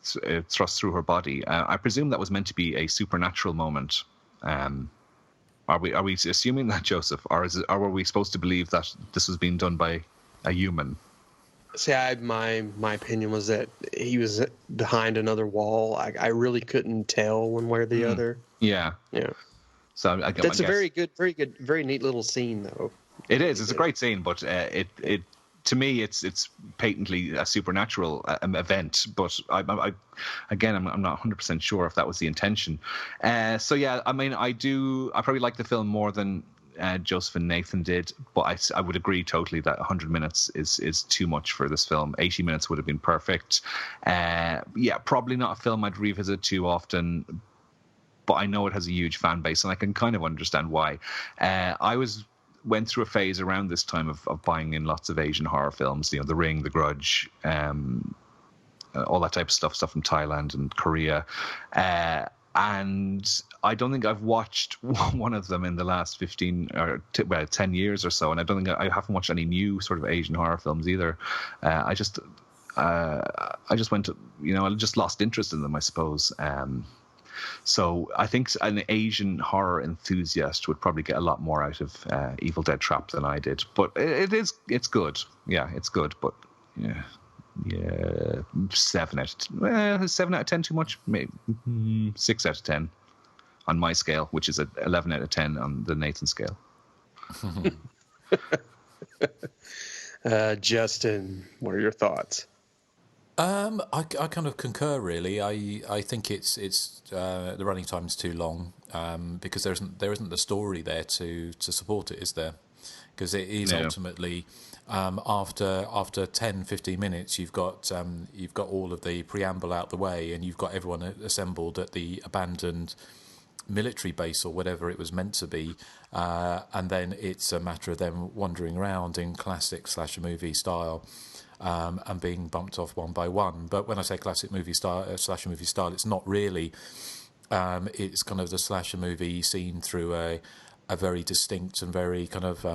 thrust through her body, I presume that was meant to be a supernatural moment. Are we assuming that, Joseph, or were we supposed to believe that this was being done by a human? See, my opinion was that he was behind another wall. I really couldn't tell one way or the other. Yeah. So that's a very good, very neat little scene, though. It is. It's a great scene, but it to me it's patently a supernatural event. But I'm not 100% sure if that was the intention. So yeah, I mean, I probably like the film more than Joseph and Nathan did, but I would agree totally that 100 minutes is too much for this film. 80 minutes would have been perfect. Yeah, probably not a film I'd revisit too often, but I know it has a huge fan base, and I can kind of understand why. Went through a phase around this time of buying in lots of Asian horror films, The Ring, The Grudge, all that type of stuff from Thailand and Korea. And I don't think I've watched one of them in the last 10 years or so. And I don't think I haven't watched any new sort of Asian horror films either. I just went to, I just lost interest in them, I suppose. So I think an Asian horror enthusiast would probably get a lot more out of Evil Dead Trap than I did. But it's good. Yeah, it's good. But yeah, 7 out of 10 too much. Maybe 6 out of 10 on my scale, which is 11 out of 10 on the Nathan scale. Justin, what are your thoughts? I kind of concur. Really, I think it's the running time's too long because there isn't the story there to support it, is there? Because it is ultimately after 10, 15 minutes, you've got all of the preamble out the way, and you've got everyone assembled at the abandoned military base or whatever it was meant to be, and then it's a matter of them wandering around in classic slasher movie style. And being bumped off one by one. But when I say classic movie style, slasher movie style, it's not really. It's kind of the slasher movie seen through a very distinct and very kind of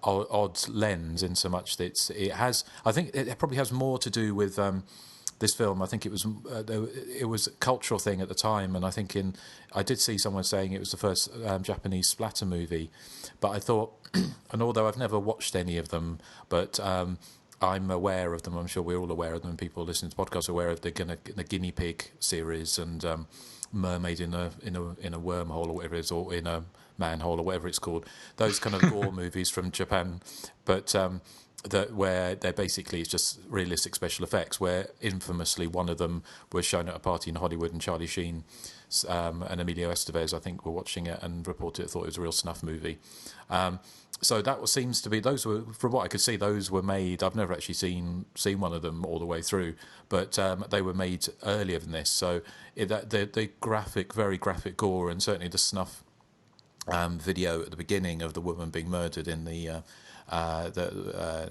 odd lens, in so much that it has. I think it probably has more to do with this film. I think it was a cultural thing at the time, and I think I did see someone saying it was the first Japanese splatter movie. But I thought, and although I've never watched any of them, but I'm aware of them. I'm sure we're all aware of them. People listening to podcasts are aware of the guinea pig series and mermaid in a wormhole or whatever it is, or in a manhole or whatever it's called. Those kind of gore movies from Japan, but where they're basically it's just realistic special effects. Where infamously one of them was shown at a party in Hollywood, and Charlie Sheen and Emilio Estevez, I think, were watching it and reported it, thought it was a real snuff movie. So that seems to be, those were, from what I could see, those were made. I've never actually seen one of them all the way through, but they were made earlier than this. So the graphic, very graphic gore, and certainly the snuff video at the beginning of the woman being murdered in the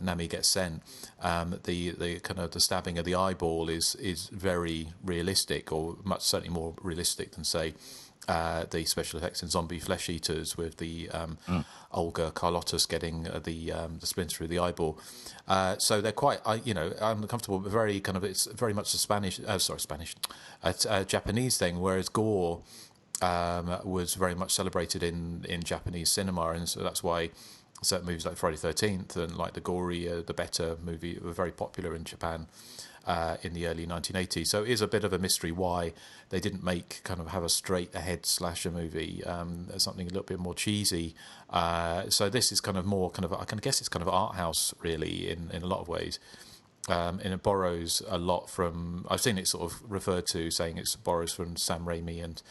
Nami gets sent. The kind of the stabbing of the eyeball is very realistic, or certainly more realistic than, say, the special effects in Zombie Flesh Eaters with the Olga Carlotas getting the splinter through the eyeball. So they're quite, uncomfortable, but very kind of, it's very much a Japanese thing, whereas gore was very much celebrated in Japanese cinema, and so that's why certain movies like Friday the 13th and like the gory, the Better movie were very popular in Japan in the early 1980s. So it is a bit of a mystery why they didn't have a straight ahead slasher movie, something a little bit more cheesy. So this is kind of more I can guess it's kind of art house really in a lot of ways. And it borrows a lot from, I've seen it sort of referred to saying it borrows from Sam Raimi and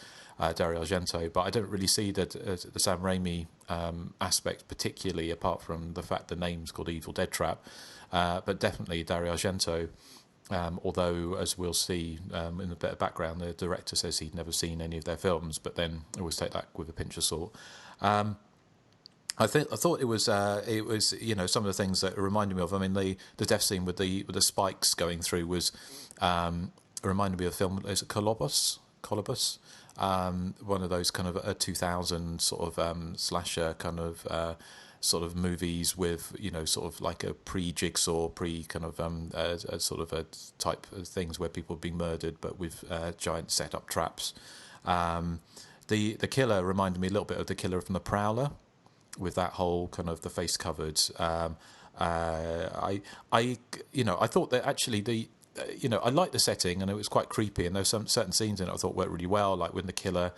Dario Argento, but I don't really see the Sam Raimi aspect particularly, apart from the fact the name's called Evil Dead Trap, but definitely Dario Argento. Although, as we'll see in the better background, the director says he'd never seen any of their films, but then I always take that with a pinch of salt. I thought it was some of the things that it reminded me of. I mean, the death scene with the spikes going through was reminded me of a film. Is it Colobus? One of those kind of a 2000 sort of slasher kind of sort of movies with sort of like a pre-Jigsaw, kind of a sort of a type of things where people are being murdered, but with giant set up traps. The killer reminded me a little bit of the killer from The Prowler, with that whole kind of the face covered. I thought that actually I liked the setting, and it was quite creepy, and there were some certain scenes in it I thought worked really well, like when the killer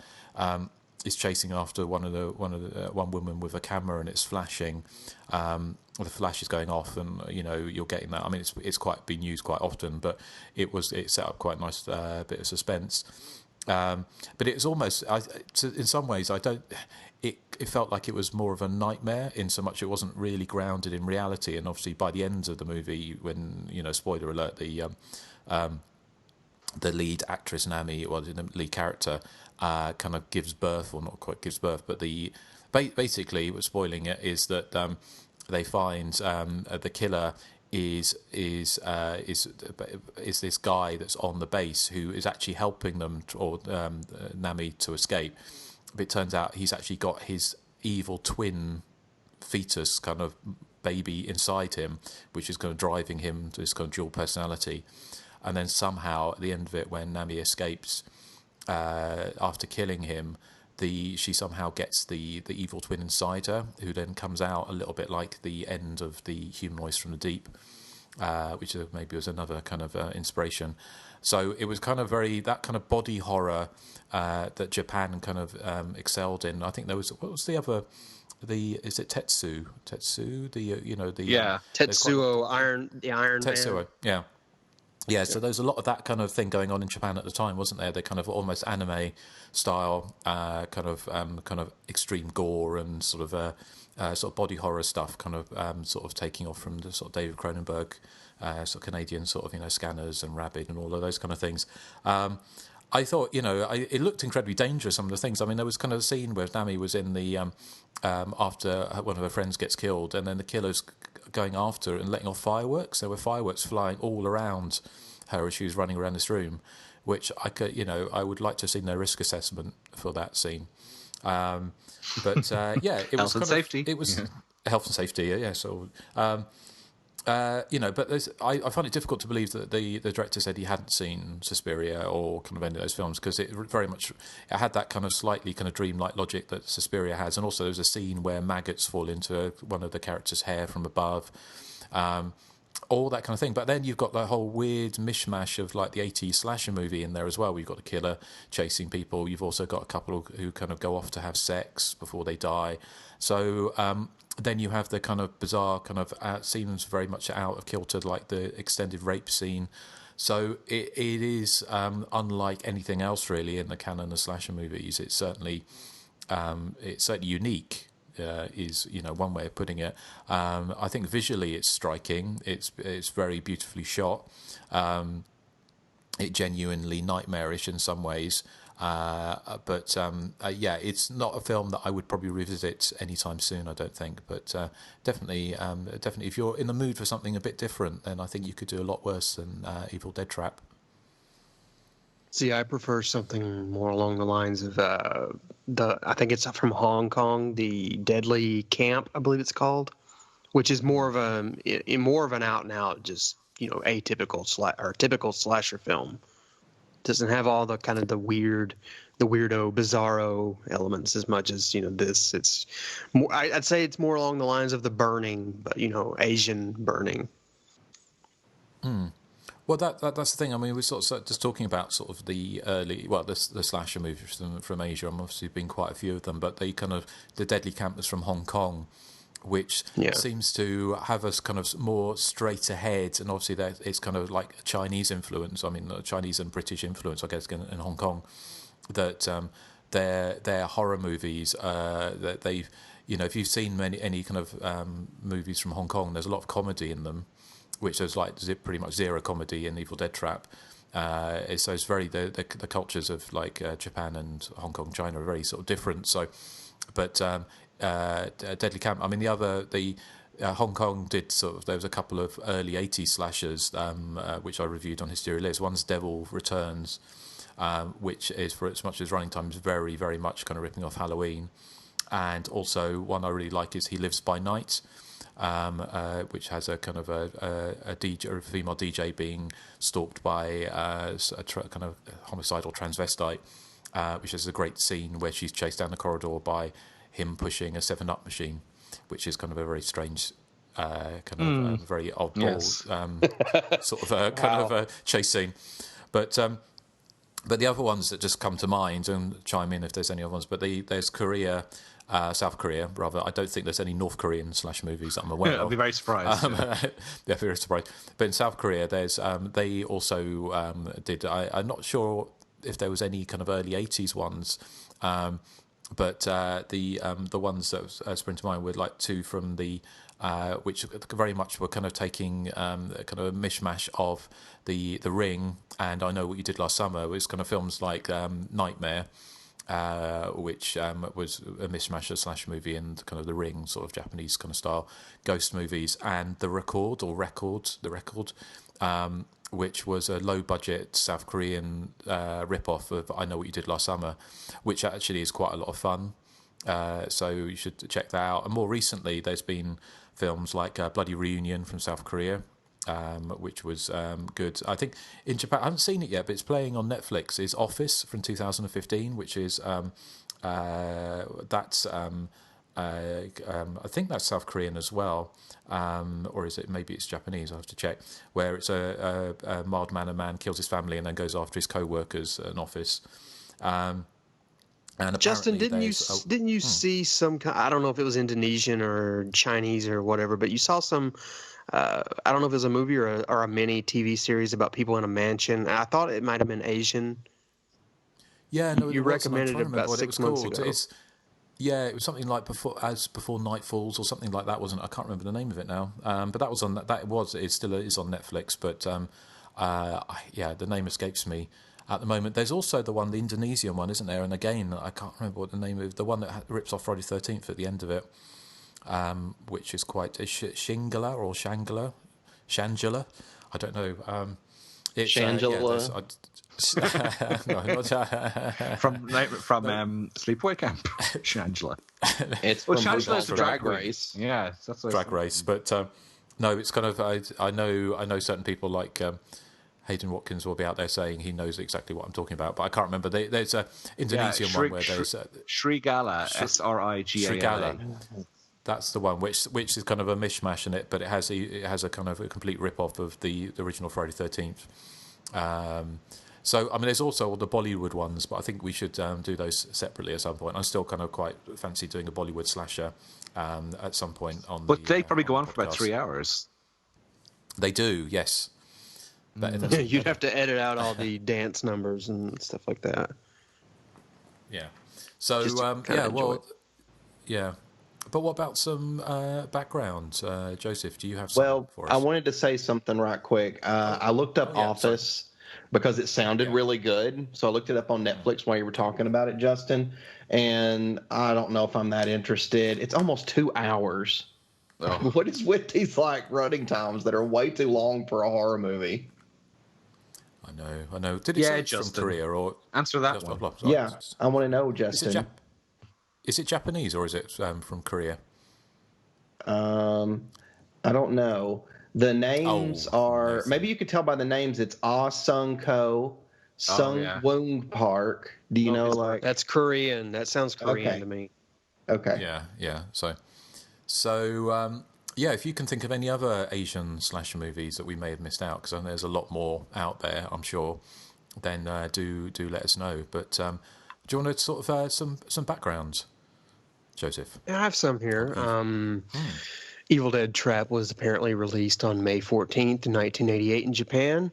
is chasing after one woman with a camera, and it's flashing. The flash is going off, and you're getting that. I mean, it's quite been used quite often, but it set up quite a nice bit of suspense. But it was almost, in some ways, it felt like it was more of a nightmare, in so much it wasn't really grounded in reality. And obviously, by the end of the movie, when spoiler alert, the lead actress Nami, the lead character, kind of gives birth, or not quite gives birth, but basically, what's spoiling it is that they find the killer is this guy that's on the base who is actually helping them Nami to escape. But it turns out he's actually got his evil twin fetus kind of baby inside him, which is kind of driving him to this kind of dual personality. And then somehow at the end of it, when Nami escapes, after killing him, she somehow gets the evil twin inside her, who then comes out a little bit like the end of the Humanoids from the Deep, which maybe was another kind of inspiration. So it was kind of that kind of body horror that Japan kind of excelled in. I think there was, what was the other? Is it Tetsu? Tetsuo, Iron Tetsuo, Man. yeah. Yeah, so there's a lot of that kind of thing going on in Japan at the time, wasn't there? The kind of almost anime style, kind of extreme gore and sort of body horror stuff, kind of sort of taking off from the sort of David Cronenberg, sort of Canadian sort of Scanners and Rabid and all of those kind of things. I thought, it looked incredibly dangerous, some of the things. I mean, there was kind of a scene where Nami was in the, after one of her friends gets killed, and then the killer's going after and letting off fireworks. There were fireworks flying all around her as she was running around this room, which I would like to have seen their risk assessment for that scene. But it was health and safety. It was health and safety, yeah. So. But I find it difficult to believe that the director said he hadn't seen Suspiria or kind of any of those films, because it had that kind of slightly kind of dreamlike logic that Suspiria has, and also there's a scene where maggots fall into one of the characters' hair from above, all that kind of thing. But then you've got the whole weird mishmash of like the 80s slasher movie in there as well. We've got the killer chasing people. You've also got a couple who kind of go off to have sex before they die. So then you have the kind of bizarre kind of seems very much out of kilter, like the extended rape scene. So it is unlike anything else really in the canon of slasher movies. It's certainly unique. Is one way of putting it. I think visually it's striking. It's very beautifully shot. It genuinely nightmarish in some ways. But it's not a film that I would probably revisit anytime soon, I don't think. But definitely, if you're in the mood for something a bit different, then I think you could do a lot worse than Evil Dead Trap. See, I prefer something more along the lines of I think it's from Hong Kong, the Deadly Camp, I believe it's called, which is more of an out and out, just atypical typical slasher film. Doesn't have all the kind of the weirdo, bizarro elements as much as this. It's more. I'd say it's more along the lines of The Burning, but Asian Burning. Well, that's the thing. I mean, we're sort of just talking about sort of the early, the slasher movies from Asia. I'm obviously been quite a few of them, but the Deadly Camp is from Hong Kong, which seems to have us kind of more straight ahead, and obviously it's kind of like a Chinese influence. I mean, Chinese and British influence, I guess, in Hong Kong. That their horror movies, that they've, if you've seen any kind of movies from Hong Kong, there's a lot of comedy in them, which there's pretty much zero comedy in Evil Dead Trap. So it's very the cultures of like Japan and Hong Kong, China are very sort of different. So, but Deadly Camp. I mean, Hong Kong did there was a couple of early 80s slashers, which I reviewed on Hysteria Liz. One's Devil Returns, which is, for as much as running time, is very, very much kind of ripping off Halloween. And also one I really like is He Lives by Night, which has a kind of a female DJ being stalked by a kind of homicidal transvestite, which is a great scene where she's chased down the corridor by him pushing a 7-Up machine, which is kind of a very strange, very oddball sort of a chase scene. But the other ones that just come to mind, and chime in if there's any other ones, but there's South Korea, rather. I don't think there's any North Korean slash movies that I'm aware of. I'll be very surprised. Very surprised. But in South Korea, there's they also did. I'm not sure if there was any kind of early 80s ones, but the ones that spring to mind were like two from the which very much were kind of taking kind of a mishmash of the Ring and I Know What You Did Last Summer. It was kind of films like Nightmare, which was a mishmash of slash movie and kind of the Ring sort of Japanese kind of style ghost movies, and The Record, which was a low-budget South Korean rip-off of I Know What You Did Last Summer, which actually is quite a lot of fun. So you should check that out. And more recently, there's been films like Bloody Reunion from South Korea, which was good. I think in Japan, I haven't seen it yet, but it's playing on Netflix. Is Office from 2015, which is that's I think that's South Korean as well, or is it? Maybe it's Japanese. I have to check. Where it's a mild-mannered man kills his family and then goes after his co-workers at an office. And Justin, didn't you see some? I don't know if it was Indonesian or Chinese or whatever, but you saw some. I don't know if it was a movie or a mini TV series about people in a mansion. I thought it might have been Asian. Yeah, no, you recommended it about 6 months ago. Yeah, it was something like before Night Falls or something like that, wasn't it? I can't remember the name of it now. But that was on it still is on Netflix. But the name escapes me at the moment. There's also the Indonesian one, isn't there? And again, I can't remember what the name of the one that rips off Friday 13th at the end of it, which is quite Shangela or Shangela. I don't know. It's Shangela. From Sleepaway Camp, Shangela. It's from Shangela's the Drag Race. Yeah, that's what Drag Race. But no, it's kind of I know certain people like Hayden Watkins will be out there saying he knows exactly what I'm talking about, but I can't remember. There's a Indonesian one where there's Srigala, Srigala. That's the one which is kind of a mishmash in it, but it has a kind of a complete rip off of the original Friday 13th. So, I mean, there's also all the Bollywood ones, but I think we should do those separately at some point. I still kind of quite fancy doing a Bollywood slasher at some point on. But they probably go on for about 3 hours. They do, yes. You'd have to edit out all the dance numbers and stuff like that. Yeah. So, yeah. But what about some background, Joseph? Do you have some for us? I wanted to say something right quick. I looked up Office because it sounded really good. So I looked it up on Netflix while you were talking about it, Justin. And I don't know if I'm that interested. It's almost 2 hours. Oh. What is with these running times that are way too long for a horror movie? I know. Did it say from Korea or answer that one? Yeah, I want to know, Justin. Is it Japanese or is it from Korea? I don't know. The names are... Amazing. Maybe you could tell by the names. It's Sung Ko, Woong Park. Do you know, That's Korean. That sounds Korean to me. Okay. Yeah. So, if you can think of any other Asian slasher movies that we may have missed out, because I know there's a lot more out there, I'm sure, then do let us know. But do you want to sort of some backgrounds, Joseph? I have some here. Evil Dead Trap was apparently released on May 14th, 1988 in Japan.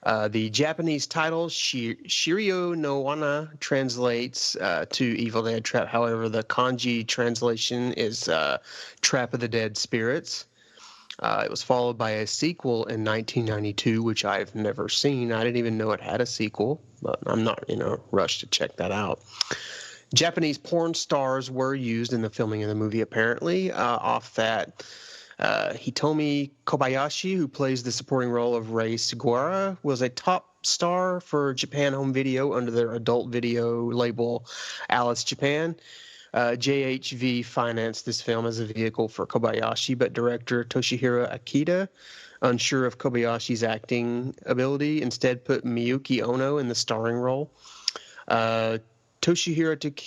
The Japanese title, Shirio no Wana, translates to Evil Dead Trap. However, the kanji translation is Trap of the Dead Spirits. It was followed by a sequel in 1992, which I've never seen. I didn't even know it had a sequel, but I'm not in a rush to check that out. Japanese porn stars were used in the filming of the movie, apparently. Off that, Hitomi Kobayashi, who plays the supporting role of Rei Sugawara, was a top star for Japan Home Video under their adult video label Alice Japan. JHV financed this film as a vehicle for Kobayashi, but director Toshihiro Akita, unsure of Kobayashi's acting ability, instead put Miyuki Ono in the starring role. Toshiharu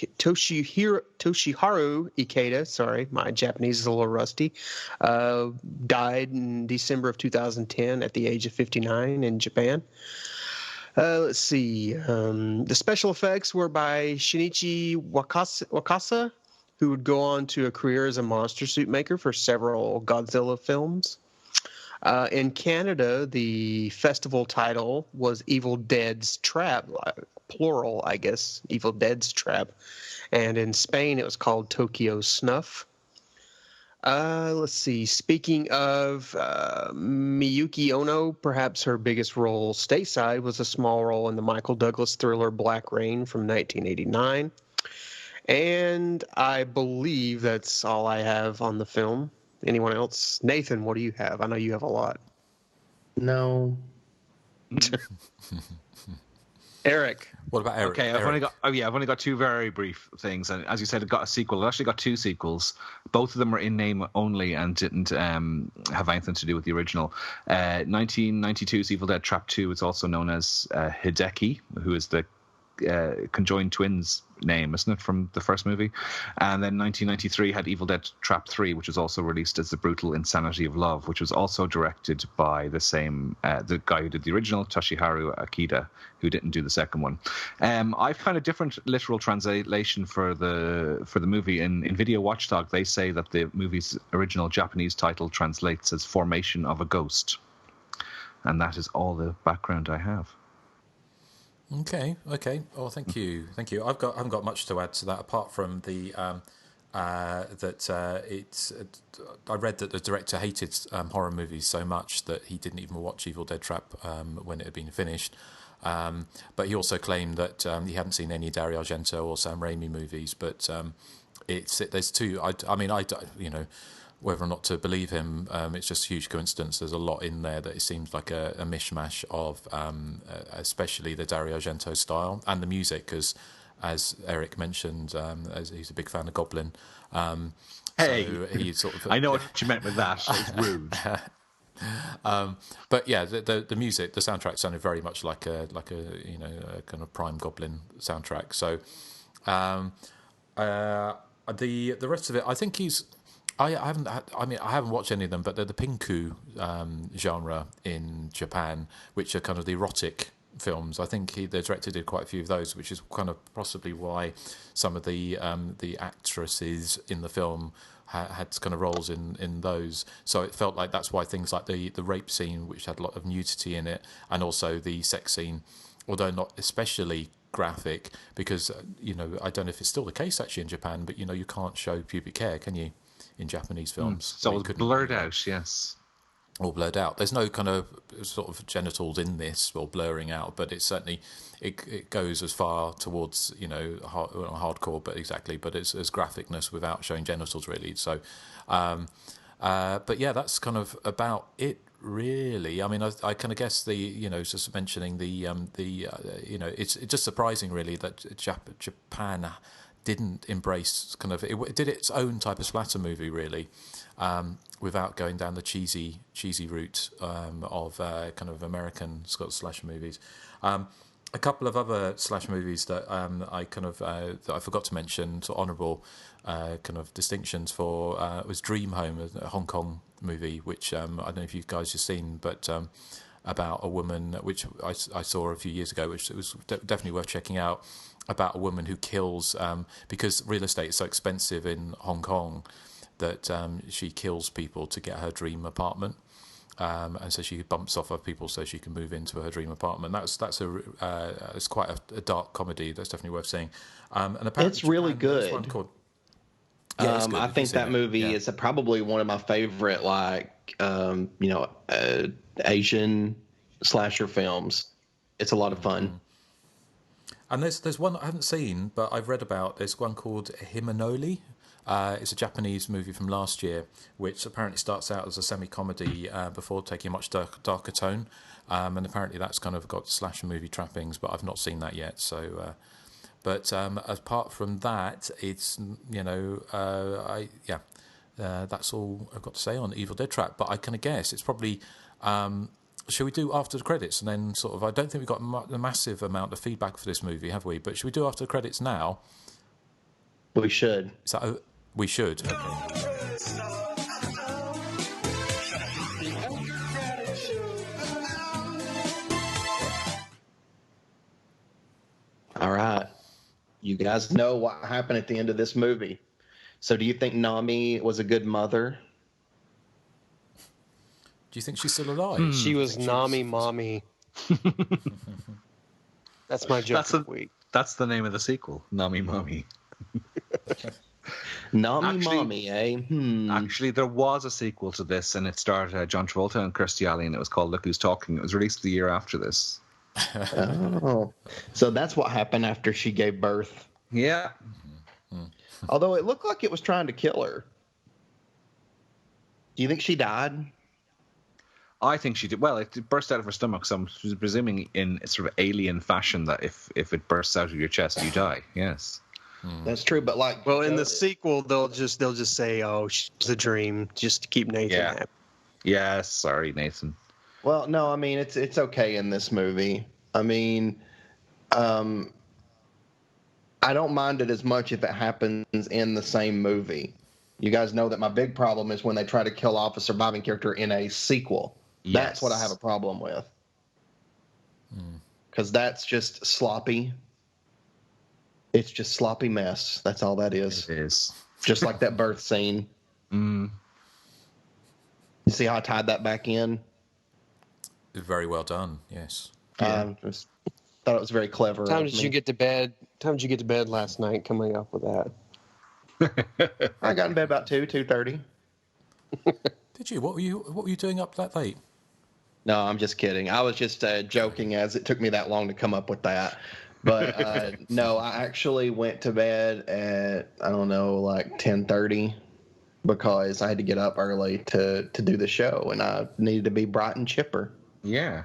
Ikeda, sorry, my Japanese is a little rusty, died in December of 2010 at the age of 59 in Japan. Let's see. The special effects were by Shinichi Wakasa, who would go on to a career as a monster suit maker for several Godzilla films. In Canada, the festival title was Evil Dead's Trap, plural, I guess, Evil Dead's Trap. And in Spain, it was called Tokyo Snuff. Let's see. Speaking of Miyuki Ono, perhaps her biggest role stateside was a small role in the Michael Douglas thriller Black Rain from 1989. And I believe that's all I have on the film. Anyone else? Nathan, what do you have? I know you have a lot. No. Eric. What about Erik? Okay, I've only got two very brief things, and as you said, it got a sequel. It actually got two sequels. Both of them were in name only and didn't have anything to do with the original. 1992's Evil Dead Trap 2 is also known as Hideki, who is the conjoined twins name, isn't it, from the first movie? And then 1993 had Evil Dead Trap 3, which was also released as The Brutal Insanity of Love, which was also directed by the same the guy who did the original, Toshiharu Akida, who didn't do the second one. I've found a different literal translation for the movie. In Video Watchdog, they say that the movie's original Japanese title translates as Formation of a Ghost. And that is all the background I have. Okay. Oh, thank you. I haven't got much to add to that apart from the I read that the director hated horror movies so much that he didn't even watch Evil Dead Trap when it had been finished. But he also claimed that he hadn't seen any Dario Argento or Sam Raimi movies. But there's two. Whether or not to believe him, it's just a huge coincidence. There's a lot in there that it seems like a mishmash of, especially the Dario Argento style and the music, because as Erik mentioned, as he's a big fan of Goblin. Hey, so he sort of, I know what you meant with that. It's rude. But yeah, the music, the soundtrack sounded very much like a kind of prime Goblin soundtrack. So the rest of it, I think I haven't watched any of them, but they're the pinku genre in Japan, which are kind of the erotic films. I think the director did quite a few of those, which is kind of possibly why some of the actresses in the film had kind of roles in those. So it felt like that's why things like the rape scene, which had a lot of nudity in it, and also the sex scene, although not especially graphic, because I don't know if it's still the case actually in Japan, but you can't show pubic hair, can you? In Japanese films, so it's blurred out, yes, all blurred out. There's no kind of sort of genitals in this or blurring out, but it's certainly it goes as far towards hardcore, but it's as graphicness without showing genitals really. So, but yeah, that's kind of about it really. I mean, I kind of guess just mentioning it's just surprising really that Japan didn't embrace it did its own type of splatter movie really, without going down the cheesy route of kind of American slasher movies. A couple of other slasher movies that I kind of that I forgot to mention, sort of honourable kind of distinctions for was Dream Home, a Hong Kong movie, which I don't know if you guys have seen, but about a woman, which I saw a few years ago, which it was definitely worth checking out, about a woman who kills, because real estate is so expensive in Hong Kong, that she kills people to get her dream apartment. And so she bumps off of people so she can move into her dream apartment. It's quite a dark comedy that's definitely worth seeing. And apparently it's really good. Called, I think that movie is probably one of my favorite, Asian slasher films. It's a lot of fun. And there's one I haven't seen, but I've read about. There's one called Himanoli. It's a Japanese movie from last year, which apparently starts out as a semi-comedy before taking a much darker tone. And apparently that's kind of got slasher movie trappings, but I've not seen that yet. So, but apart from that, it's that's all I've got to say on Evil Dead Trap. But I kind of guess it's probably. Should we do after the credits and then sort of? I don't think we've got a massive amount of feedback for this movie, have we? But should we do after the credits now? We should. We should. Okay. All right. You guys know what happened at the end of this movie. So do you think Nami was a good mother? Do you think she's still alive? She was Nami Mommy. That's my joke of the week. That's the name of the sequel, Nami Mommy. Mommy, eh? Actually, there was a sequel to this, and it starred John Travolta and Kirstie Alley, and it was called Look Who's Talking. It was released the year after this. Oh, so that's what happened after she gave birth. Yeah. Although it looked like it was trying to kill her. Do you think she died? I think she did. Well, it burst out of her stomach, so I'm presuming in sort of alien fashion that if it bursts out of your chest, you die. Yes. That's true, but like, well, in the sequel, they'll just say, "Oh, she's a dream," just to keep Nathan happy. Yeah, sorry, Nathan. Well, no, I mean it's okay in this movie. I mean, I don't mind it as much if it happens in the same movie. You guys know that my big problem is when they try to kill off a surviving character in a sequel. Yes. That's what I have a problem with. Because that's just sloppy. It's just sloppy mess. That's all that is. It is. Just like that birth scene. You see how I tied that back in? Very well done. Yes. Just thought it was very clever. Time did you get to bed? Time did you get to bed last night? Coming up with that. I got in bed about 2:30. Did you? What were you doing up that late? No, I'm just kidding. I was just joking, as it took me that long to come up with that. But no, I actually went to bed at, I don't know, like 10:30, because I had to get up early to do the show, and I needed to be bright and chipper. Yeah.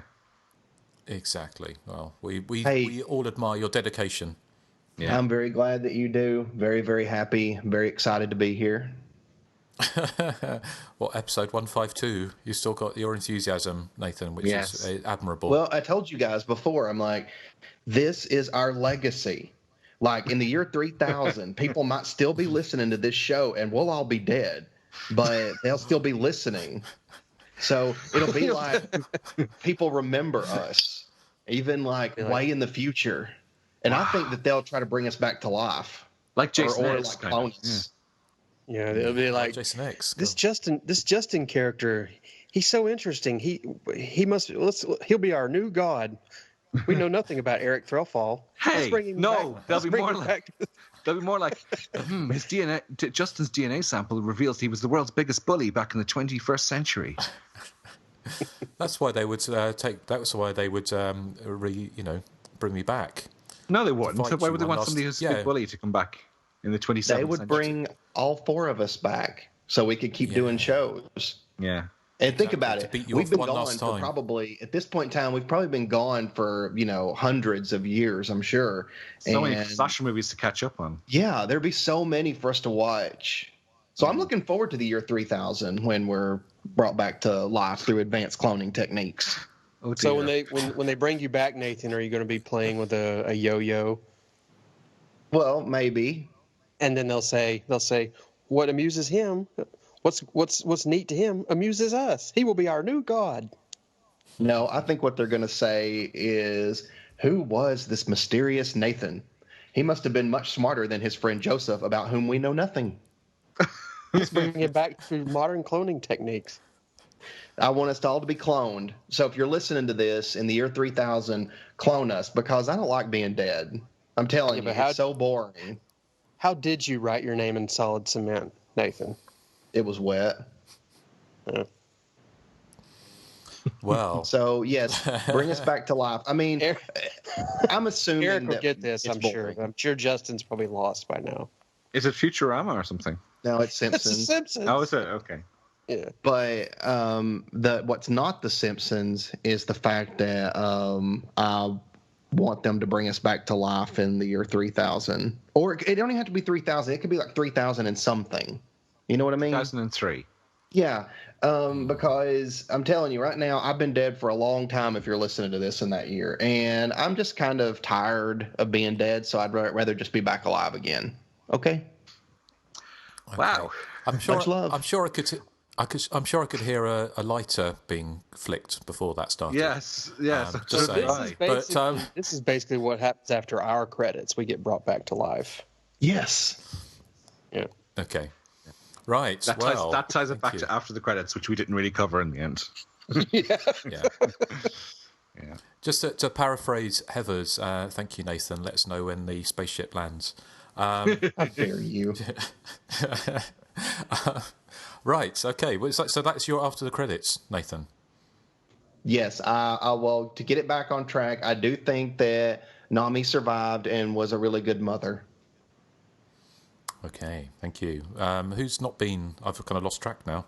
Exactly. Well, we all admire your dedication. Yeah. I'm very glad that you do. Very, very happy. Very excited to be here. Well, episode 152, you still got your enthusiasm, Nathan, which is admirable. Well, I told you guys before, I'm like, this is our legacy. Like, in the year 3000, people might still be listening to this show, and we'll all be dead, but they'll still be listening. So it'll be like people remember us, even like way in the future. And I think that they'll try to bring us back to life, like Jason or X, like clone us. Yeah, it'll be like Jason X. This Justin character. He's so interesting. He'll be our new god. We know nothing about Erik Threlfall. Hey, they'll be more like his DNA. Justin's DNA sample reveals he was the world's biggest bully back in the 21st century. That's why they would bring me back. No, they wouldn't. So why would they want somebody who's a big bully to come back in the 27th century? They would bring all four of us back so we could keep doing shows. Yeah. And think about it. We've been gone for probably, at this point in time, we've probably been gone for, hundreds of years, I'm sure. So many slasher movies to catch up on. Yeah, there'd be so many for us to watch. So I'm looking forward to the year 3000 when we're brought back to life through advanced cloning techniques. Oh, so when they bring you back, Nathan, are you going to be playing with a yo-yo? Well, maybe. And then they'll say, what amuses him, what's neat to him amuses us. He will be our new god. No, I think what they're going to say is, who was this mysterious Nathan? He must have been much smarter than his friend Joseph, about whom we know nothing. Let's bring it back to modern cloning techniques. I want us all to be cloned. So if you're listening to this in the year 3000, clone us, because I don't like being dead. I'm telling you, it's so boring. How did you write your name in solid cement, Nathan? It was wet. Well. So, yes, bring us back to life. I mean, I'm assuming Erik will that get this, I'm sure. I'm sure Justin's probably lost by now. Is it Futurama or something? No, it's Simpsons. It's The Simpsons. Oh, is it? Okay. Yeah. But what's not The Simpsons is the fact that I want them to bring us back to life in the year 3000. Or it don't even have to be 3000. It could be like 3000 and something. You know what I mean? 2003. Yeah. Because I'm telling you right now, I've been dead for a long time if you're listening to this in that year. And I'm just kind of tired of being dead, so I'd rather just be back alive again. Okay? Wow. Much love. I'm sure I could hear a lighter being flicked before that started. Yes. This is basically what happens after our credits. We get brought back to life. Yes. Yeah. Okay. Right. That ties it back to after the credits, which we didn't really cover in the end. Yeah. Just to paraphrase Heather's, thank you, Nathan. Let us know when the spaceship lands. How dare you? Right. Okay. So that's your after the credits, Nathan. Yes. Well, to get it back on track, I do think that Nami survived and was a really good mother. Okay. Thank you. Who's not been? I've kind of lost track now.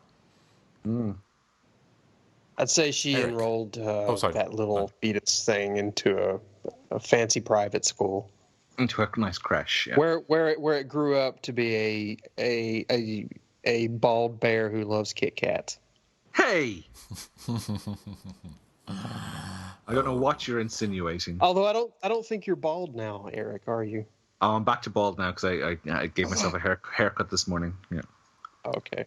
I'd say she Erik. enrolled sorry. that little fetus thing into a fancy private school. Into a nice creche, yeah. Where it grew up to be a bald bear who loves Kit Kats. Hey! I don't know what you're insinuating. Although I don't think you're bald now, Erik, are you? Oh, I'm back to bald now because I gave myself a haircut this morning. Yeah. Okay.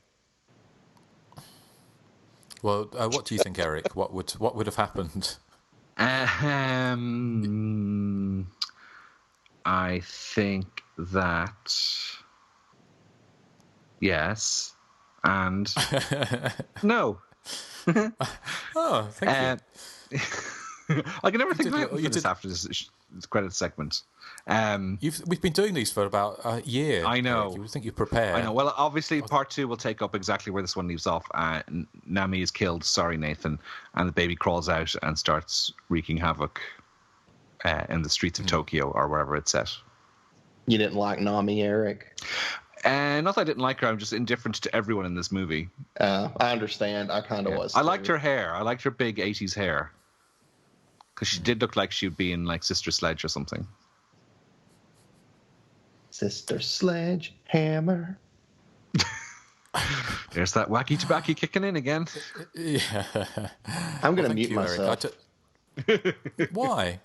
Well, what do you think, Erik? What would have happened? I think that yes, and no. Oh, thank you. I can never think of this after this credit segment. We've been doing these for about a year. I know. Erik. You would think you're prepared. I know. Well, obviously, part 2 will take up exactly where this one leaves off. Nami is killed. Sorry, Nathan. And the baby crawls out and starts wreaking havoc in the streets of Tokyo or wherever it's set. You didn't like Nami, Erik? Not that I didn't like her. I'm just indifferent to everyone in this movie. I understand. I kind of was. I liked her hair. I liked her big 80s hair. Because she did look like she would be in like Sister Sledge or something. Sister Sledge Hammer. There's that wacky tobacco kicking in again. Yeah. I'm going to mute myself. Why?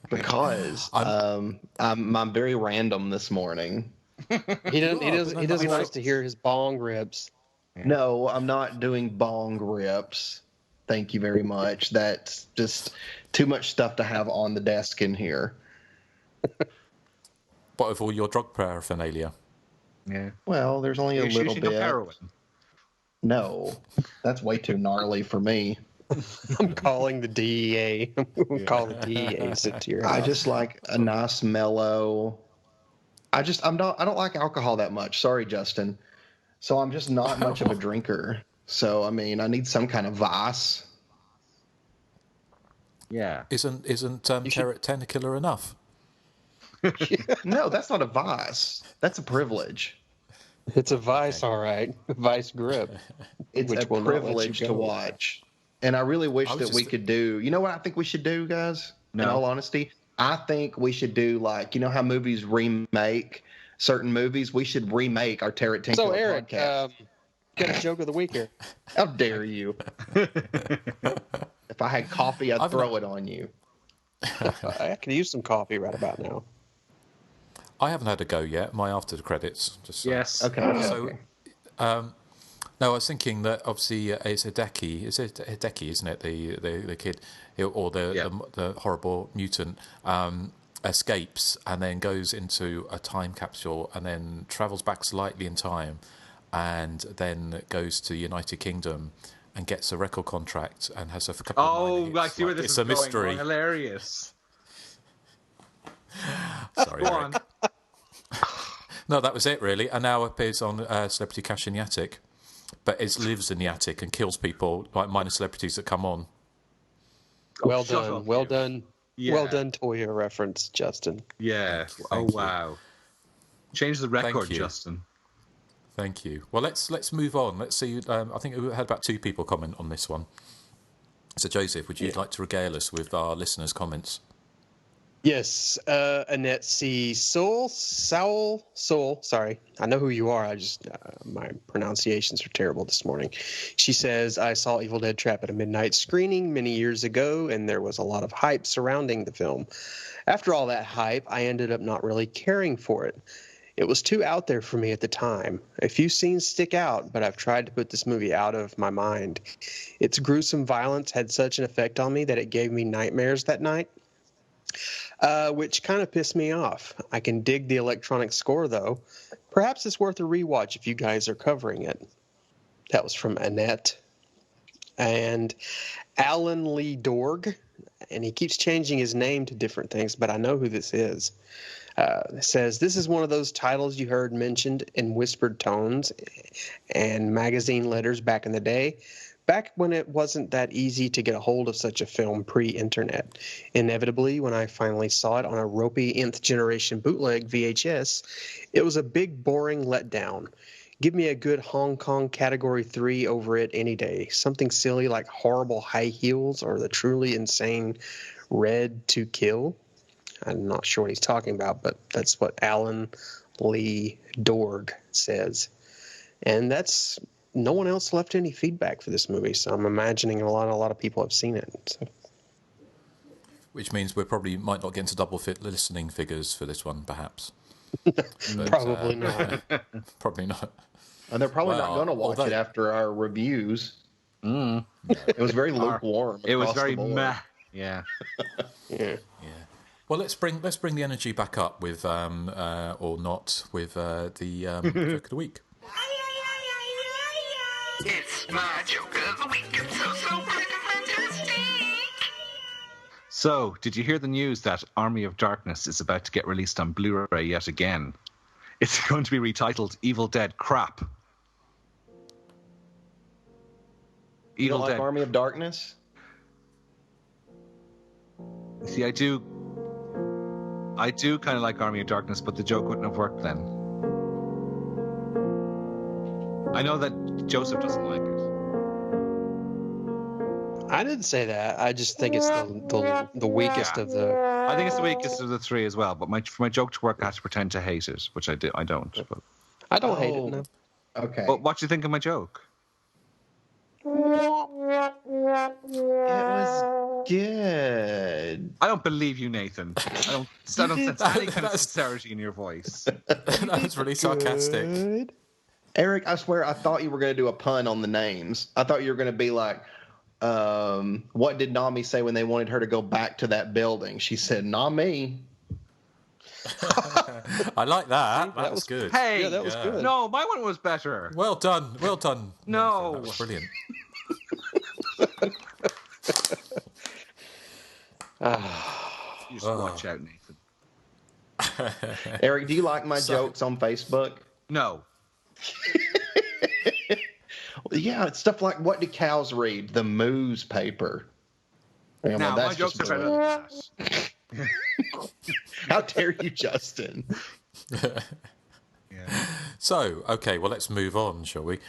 Because I'm very random this morning. He doesn't like to hear his bong rips. No, I'm not doing bong rips. Thank you very much. That's just too much stuff to have on the desk in here. What with all your drug paraphernalia? Yeah. Well, there's only a little bit. Heroin. No, that's way too gnarly for me. I'm calling the DEA. Call the DEA. Sit to your house. I just like a nice mellow. I don't like alcohol that much. Sorry, Justin. So I'm just not much of a drinker. So I mean, I need some kind of vice. Yeah. Isn't tentacular enough? No, that's not a vice. That's a privilege. It's a vice, all right. Vice grip. It's a privilege to watch. And I really wish that we could do. You know what I think we should do, guys? No. In all honesty, I think we should do like, you know how movies remake certain movies? We should remake our Tarot Tinker So, Erik, podcast. Got a joke of the week here. How dare you? If I had coffee, I'd throw it on you. I could use some coffee right about now. I haven't had a go yet. My after the credits. Just yes. Okay. So, no, I was thinking that obviously it's Hideki. It's Hideki, isn't it? The kid or the horrible mutant escapes and then goes into a time capsule and then travels back slightly in time, and then goes to the United Kingdom and gets a record contract and has a couple of hits. I see where this is going. It's a mystery. Hilarious. Sorry, Erik. No, that was it really. And now appears on Celebrity Cash in the Attic, but it lives in the attic and kills people, like minor celebrities that come on. Well done. Yeah. Well done, Toya reference, Justin. Yeah. Thank you. Wow. Change the record, Justin. Thank you. Well, let's move on. Let's see. I think we had about 2 people comment on this one. So, Joseph, would you like to regale us with our listeners' comments? Yes, Annette C. Soul. Sorry, I know who you are. I just my pronunciations are terrible this morning. She says, I saw Evil Dead Trap at a midnight screening many years ago, and there was a lot of hype surrounding the film. After all that hype, I ended up not really caring for it. It was too out there for me at the time. A few scenes stick out, but I've tried to put this movie out of my mind. Its gruesome violence had such an effect on me that it gave me nightmares that night. Which kind of pissed me off. I can dig the electronic score, though. Perhaps it's worth a rewatch if you guys are covering it. That was from Annette. And Alan Lee Dorg, and he keeps changing his name to different things, but I know who this is. Says, this is one of those titles you heard mentioned in whispered tones and magazine letters back in the day. Back when it wasn't that easy to get a hold of such a film pre-internet. Inevitably, when I finally saw it on a ropey nth generation bootleg VHS, it was a big, boring letdown. Give me a good Hong Kong Category 3 over it any day. Something silly like Horrible High Heels or the truly insane Red to Kill. I'm not sure what he's talking about, but that's what Alan Lee Dorg says. And that's no one else left any feedback for this movie, so I'm imagining a lot of people have seen it. So. Which means we probably might not get into double fit listening figures for this one, perhaps. Probably not. Probably not. And they're probably not going to watch it after our reviews. It was very lukewarm. It was very meh. Yeah. Yeah. Well, let's bring the energy back up with, or not, with the joke of the week. It's my joke of the week. It's so freaking fantastic. So, did you hear the news that Army of Darkness is about to get released on Blu-ray yet again? It's going to be retitled Evil Dead Crap. You don't like Army of Darkness? See, I do kind of like Army of Darkness, but the joke wouldn't have worked then. I know that Joseph doesn't like it. I didn't say that. I just think it's the weakest of the... I think it's the weakest of the three as well, but for my joke to work, I have to pretend to hate it, which I don't. But... I don't hate it, no. Okay. But what do you think of my joke? It was good. I don't believe you, Nathan. I don't sense any kind of sincerity in your voice. That was really sarcastic. Eric, I swear I thought you were going to do a pun on the names. I thought you were going to be like, what did Nami say when they wanted her to go back to that building? She said, "Not me." I like that. That was good. Hey, yeah, that was good. No, my one was better. Well done. No. Nathan. That was brilliant. You just watch out, Nathan. Eric, do you like my jokes on Facebook? No. Yeah, it's stuff like, what do cows read? The Moose paper. Now, my jokes are better than that. How dare you, Justin? Yeah. So, okay, well, let's move on, shall we?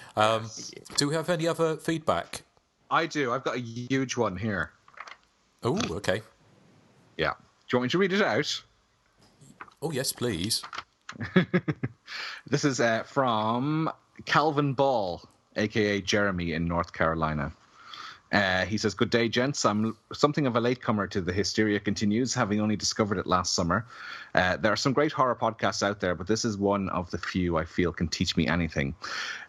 Do we have any other feedback? I do. I've got a huge one here. Oh, okay. Yeah. Do you want me to read it out? Oh, yes, please. This is from Calvin Ball, a.k.a. Jeremy in North Carolina. He says, "Good day, gents. I'm something of a latecomer to the Hysteria Continues, having only discovered it last summer. There are some great horror podcasts out there, but this is one of the few I feel can teach me anything.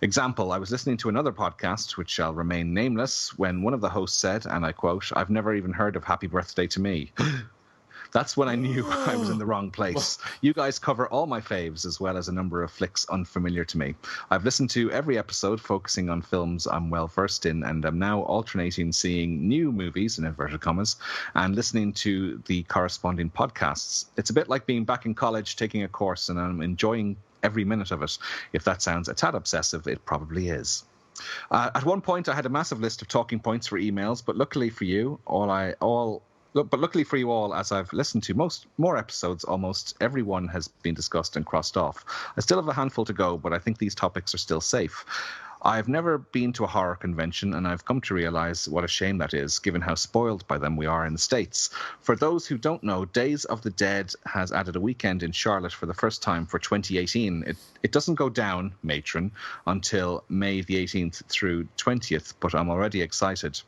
Example, I was listening to another podcast, which shall remain nameless, when one of the hosts said, and I quote, 'I've never even heard of Happy Birthday to Me.' That's when I knew I was in the wrong place. You guys cover all my faves, as well as a number of flicks unfamiliar to me. I've listened to every episode, focusing on films I'm well versed in, and I'm now alternating seeing new movies, in inverted commas, and listening to the corresponding podcasts. It's a bit like being back in college, taking a course, and I'm enjoying every minute of it. If that sounds a tad obsessive, it probably is. At one point, I had a massive list of talking points for emails, but luckily for you, luckily for you all, as I've listened to more episodes, almost everyone has been discussed and crossed off. I still have a handful to go, but I think these topics are still safe. I've never been to a horror convention, and I've come to realize what a shame that is, given how spoiled by them we are in the States. For those who don't know, Days of the Dead has added a weekend in Charlotte for the first time for 2018. It doesn't go down, matron, until May the 18th through 20th, but I'm already excited.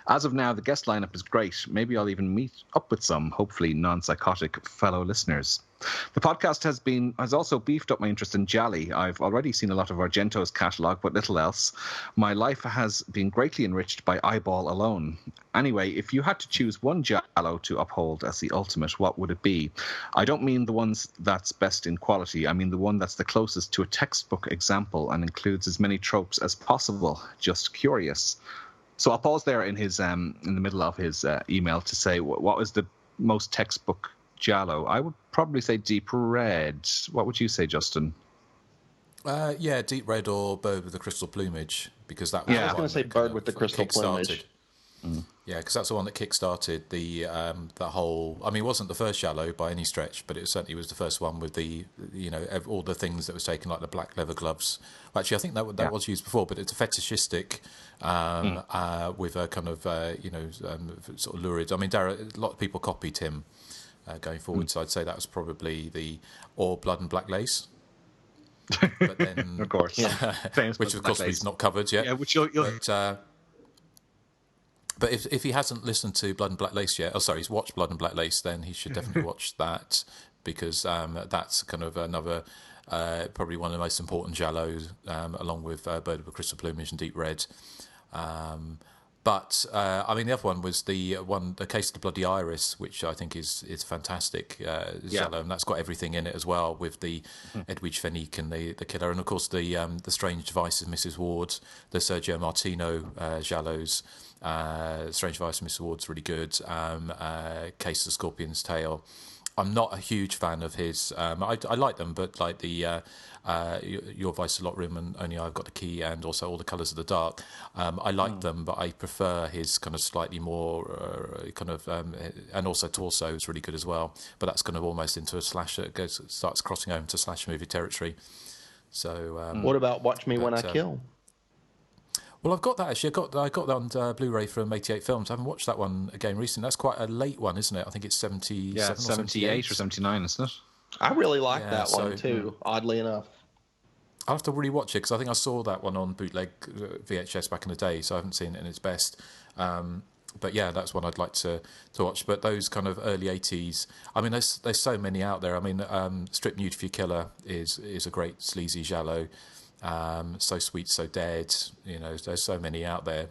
As of now, the guest lineup is great. Maybe I'll even meet up with some, hopefully non-psychotic fellow listeners. The podcast has also beefed up my interest in Gialli. I've already seen a lot of Argento's catalogue, but little else. My life has been greatly enriched by Eyeball alone. Anyway, if you had to choose one Giallo to uphold as the ultimate, what would it be? I don't mean the ones that's best in quality. I mean the one that's the closest to a textbook example and includes as many tropes as possible. Just curious. So I'll pause there in the middle of his email to say what was the most textbook Giallo. I would probably say Deep Red. What would you say, Justin? Yeah, Deep Red or Bird with the Crystal Plumage, because that was I was going to say Bird with the Crystal Plumage. Yeah, because that's the one that kick-started the whole. I mean, it wasn't the first Giallo by any stretch, but it certainly was the first one with the all the things that was taken, like the black leather gloves. Actually, I think that was used before, but it's a fetishistic with a kind of sort of lurid. I mean, a lot of people copied him going forward, so I'd say that was probably or Blood and Black Lace. But then, of course, which of course we've not covered yet. Yeah, which you'll But if he hasn't listened to Blood and Black Lace yet, he's watched Blood and Black Lace, then he should definitely watch that, because that's kind of another, probably one of the most important Giallos, along with Bird of Crystal Plumage and Deep Red. But I mean, the other one was the Case of the Bloody Iris, which I think is fantastic Giallo, and that's got everything in it as well, with the Edwidge Fenech and the killer, and of course the Strange Devices, Mrs. Ward, the Sergio Martino Giallos. Strange Devices, Mrs. Ward's really good. Case of the Scorpion's Tail. I'm not a huge fan of his. I like them, but like the Your Vice a Lot Room and Only I've Got the Key, and also All the Colours of the Dark. I like them, but I prefer his kind of slightly more and also Torso is really good as well. But that's kind of almost into a slasher. Starts crossing over to slasher movie territory. So what about Watch Me When I Kill? Well, I've got that actually. I got that on Blu-ray from 88 Films. I haven't watched that one again recently. That's quite a late one, isn't it? I think it's 77 or 78 or 79, isn't it? I really like that one too, oddly enough. I'll have to rewatch it, because I think I saw that one on bootleg VHS back in the day, so I haven't seen it in its best. But yeah, that's one I'd like to watch. But those kind of early 80s, I mean, there's so many out there. I mean, Strip Nude for Your Killer is a great sleazy Giallo. So Sweet, So Dead. There's so many out there.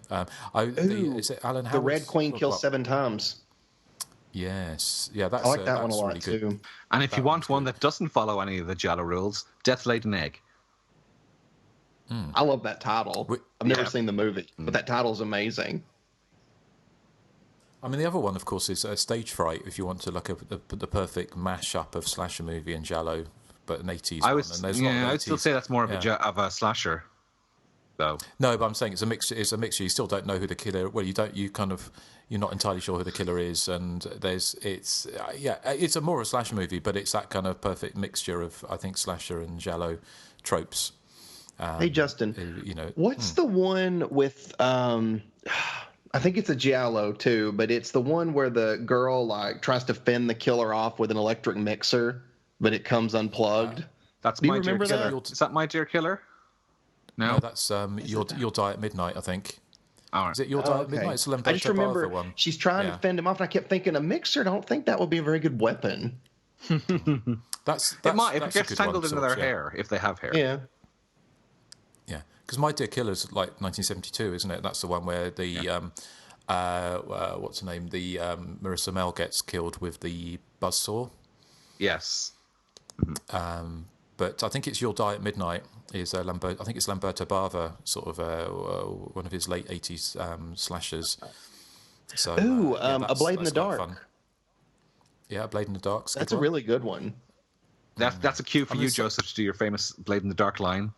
Is it Alan Howard? The Red Queen kills 7 times. Yes, yeah, that's I like that one a lot really too. good. And if you want one that doesn't follow any of the Giallo rules, Death Laid an Egg. I love that title. I've never seen the movie, but that title's amazing. I mean, the other one, of course, is Stage Fright. If you want to look at the perfect mash-up of slasher movie and Giallo, but an 80s one. And there's I would still say that's more of a slasher, though. No, but I'm saying it's a mixture. It's a mixture. You still don't know who the killer. Well, you don't. You're not entirely sure who the killer is, and it's a more of a slasher movie, but it's that kind of perfect mixture of, I think, slasher and Giallo tropes. Hey, Justin, what's the one with? I think it's a Giallo too, but it's the one where the girl tries to fend the killer off with an electric mixer, but it comes unplugged. That's My Dear Killer. Is that My Dear Killer? No, that's You'll Die at Midnight, I think. All right. Is it You'll Die at Midnight? It's the I just remember one. She's trying to fend him off, and I kept thinking a mixer. I don't think that would be a very good weapon. That's it might if it gets tangled into their hair, if they have hair. Yeah. Yeah, because My Dear Killer's like 1972, isn't it? That's the one where the what's her name? The Marissa Mel gets killed with the buzzsaw. Yes. But I think it's You'll Die at Midnight. I think it's Lamberto Bava, sort of one of his late 80s slashers. So, A Blade in the Dark. Fun. Yeah, Blade in the Dark. That's a really good one. That's a cue for you, Joseph, to do your famous Blade in the Dark line.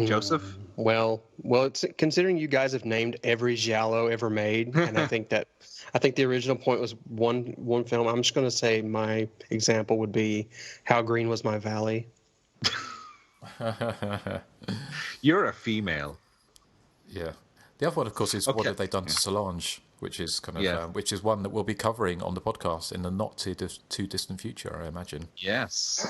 Joseph? Well, it's, considering you guys have named every Giallo ever made, and I think the original point was one film. I'm just going to say my example would be How Green Was My Valley. You're a female. Yeah. The other one, of course, is What Have They Done to Solange, which is kind of which is one that we'll be covering on the podcast in the not too distant future, I imagine. Yes.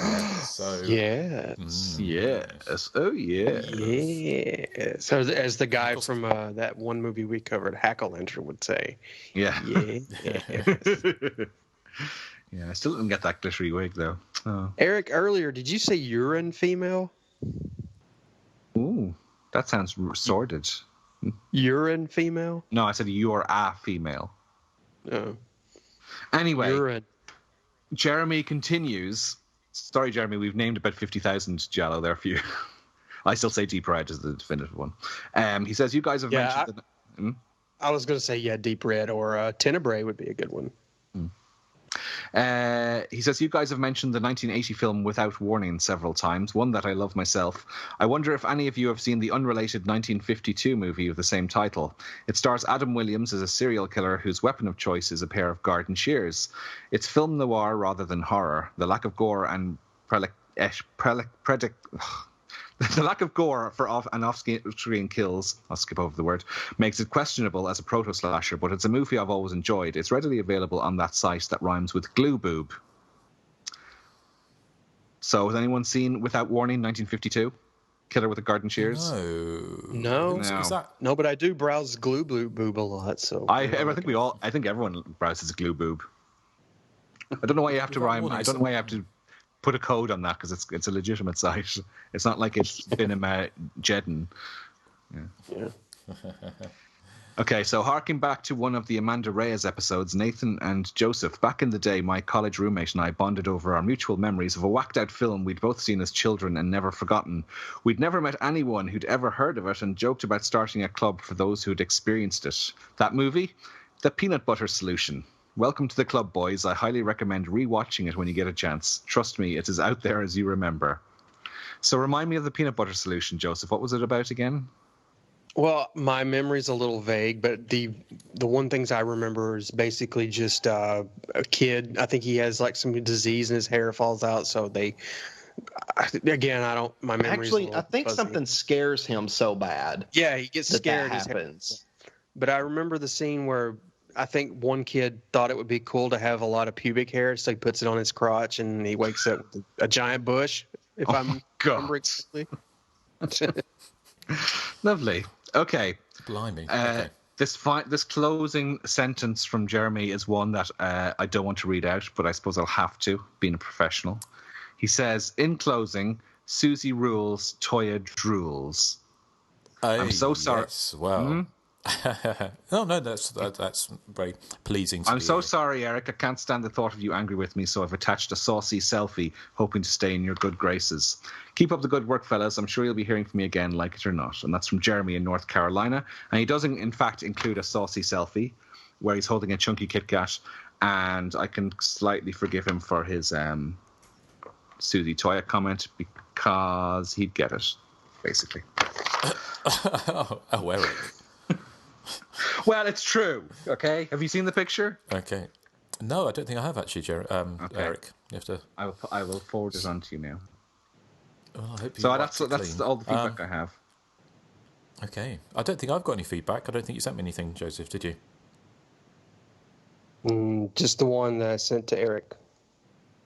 So yes. Yes. Oh yeah. Yeah. So as the guy from that one movie we covered, Hackleenter, would say. Yeah. Yeah. Yeah. I still didn't get that glittery wig though. Oh. Erik, earlier, did you say urine female? Ooh, that sounds sordid. Urine female? No, I said you're a female. Oh. Anyway, urine. Jeremy continues. Sorry, Jeremy, we've named about 50,000 Giallo there for you. I still say Deep Red is the definitive one. He says you guys have mentioned... I was going to say, Deep Red or Tenebrae would be a good one. He says, you guys have mentioned the 1980 film Without Warning several times, one that I love myself. I wonder if any of you have seen the unrelated 1952 movie of the same title. It stars Adam Williams as a serial killer whose weapon of choice is a pair of garden shears. It's film noir rather than horror. The lack of gore and the lack of gore for off-screen kills, I'll skip over the word, makes it questionable as a proto-slasher, but it's a movie I've always enjoyed. It's readily available on that site that rhymes with glue boob. So, has anyone seen Without Warning, 1952? Killer with a garden shears? No. No, but I do browse glue boob a lot. So I think everyone browses glue boob. I don't know why you have to rhyme. I don't know why you have to put a code on that, because it's a legitimate site. It's not like it's been Jedden. Yeah. Okay, so harking back to one of the Amanda Reyes episodes, Nathan and Joseph, back in the day, my college roommate and I bonded over our mutual memories of a whacked-out film we'd both seen as children and never forgotten. We'd never met anyone who'd ever heard of it and joked about starting a club for those who'd experienced it. That movie? The Peanut Butter Solution. Welcome to the club, boys. I highly recommend rewatching it when you get a chance. Trust me, it is out there as you remember. So remind me of the Peanut Butter Solution, Joseph. What was it about again? Well, my memory's a little vague, but the one things I remember is basically just a kid. I think he has like some disease and his hair falls out. So my memory's actually, I think fuzzy. something scares him so bad. Yeah, he gets scared. That happens. But I remember the scene where I think one kid thought it would be cool to have a lot of pubic hair, so he puts it on his crotch and he wakes up with a giant bush, if I'm remembering correctly. Lovely. Okay. Blimey. Okay. This closing sentence from Jeremy is one that I don't want to read out, but I suppose I'll have to, being a professional. He says, in closing, Susie rules, Toya drools. I'm so sorry. Yes, well... Mm-hmm. No, that's very pleasing to I'm so sorry, Eric. I can't stand the thought of you angry with me, so I've attached a saucy selfie, hoping to stay in your good graces. Keep up the good work, fellas. I'm sure you'll be hearing from me again, like it or not. And that's from Jeremy in North Carolina. And he does, in fact, include a saucy selfie where he's holding a chunky Kit Kat, and I can slightly forgive him for his Susie Toya comment because he'd get it, basically. Oh, Eric. Well, it's true. Okay, have you seen the picture? Okay, no, I don't think I have actually, okay. Eric. You have to. I will forward it on to you now. Well, I hope you. So that's all the feedback I have. Okay, I don't think I've got any feedback. I don't think you sent me anything, Joseph. Did you? Just the one that I sent to Eric.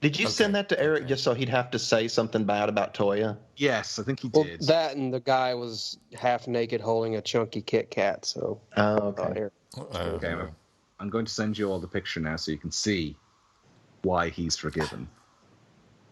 Did you send that to Eric just so he'd have to say something bad about Toya? Yes, I think he did. That and the guy was half naked holding a chunky Kit Kat. So, okay. Okay, I'm going to send you all the picture now so you can see why he's forgiven.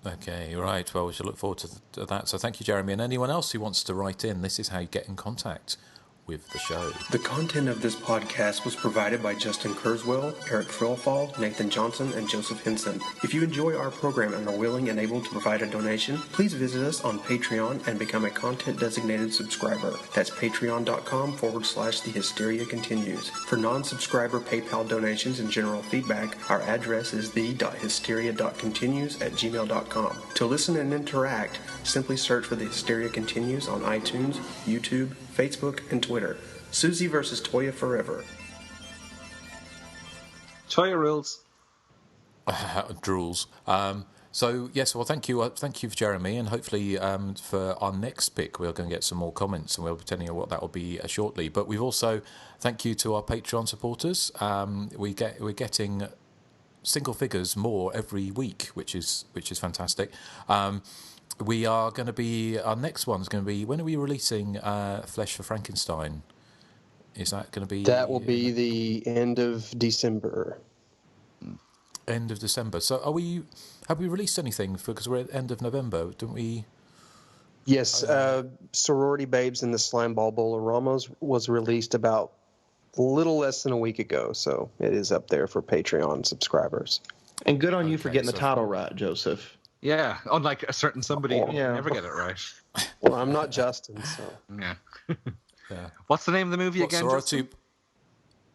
Okay, right. Well, we shall look forward to that. So thank you, Jeremy. And anyone else who wants to write in, this is how you get in contact with the show. The content of this podcast was provided by Justin Kurzweil, Eric Frillfall, Nathan Johnson, and Joseph Henson. If you enjoy our program and are willing and able to provide a donation, please visit us on Patreon and become a content-designated subscriber. That's patreon.com/The Hysteria Continues. For non-subscriber PayPal donations and general feedback, our address is the.hysteria.continues@gmail.com. To listen and interact, simply search for The Hysteria Continues on iTunes, YouTube, Facebook, and Twitter. Susie versus Toya forever. Toya rules. Drools. So yes, well, thank you, Jeremy, and hopefully for our next pick we're going to get some more comments, and we'll be telling you what that will be shortly. But we've also thank you to our Patreon supporters. We're getting single figures more every week, which is fantastic. We are going to be, our next one's going to be, when are we releasing Flesh for Frankenstein? Is that going to be? That will be the end of December. End of December. So have we released anything? Because we're at the end of November, didn't we? Yes, Sorority Babes and the Slimeball Boloramos was released about a little less than a week ago, so it is up there for Patreon subscribers. And good on you for getting the title right, Joseph. Yeah, unlike a certain somebody who never get it right. Well, I'm not Justin, so. Yeah. Yeah. What's the name of the movie again?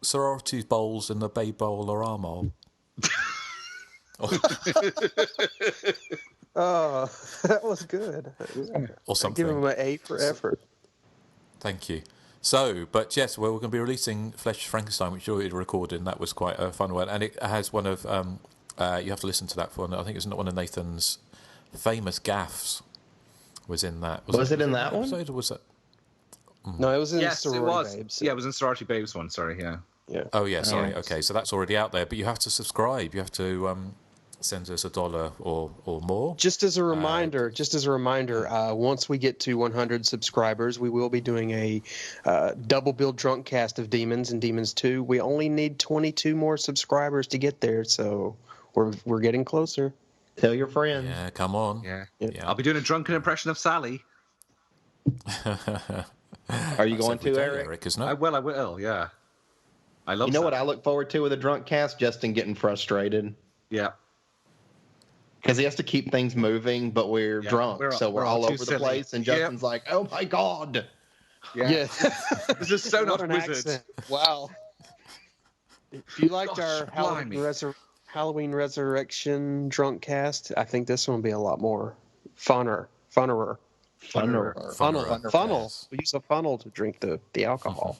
Sorority Bowls and the Babe Bowl-orama. Oh, that was good. Or something. Give him an A for effort. Thank you. So, but yes, well, we're going to be releasing Flesh Frankenstein, which you already recorded, and that was quite a fun one. And it has one of, you have to listen to that one. I think it's one of Nathan's famous gaffes was in that. Was it in that one? Episode, or was it? No, it was in Yes, Sorority it was. Babes. Yeah, it was in Sorority Babes one. Sorry, yeah. Oh yeah, sorry. Okay, so that's already out there, but you have to subscribe. You have to send us $1 or more. Just as a reminder, once we get to 100 subscribers, we will be doing a double bill drunk cast of Demons and Demons 2. We only need 22 more subscribers to get there, so we're getting closer. Tell your friends. Yeah, come on. Yeah. I'll be doing a drunken impression of Sally. Are you going to, Eric? Isn't it? I will, yeah. I love You know Sally. what I look forward to with a drunk cast? Justin getting frustrated. Yeah. Because he has to keep things moving, but we're drunk, so we're all over the silly. place, and Justin's like, oh my God. Yeah. This is so not an wizard. accent. Wow. If you liked our blimey. Halloween Resurrection drunk cast, I think this one will be a lot more funnerer. Funnel. We use a funnel to drink the alcohol.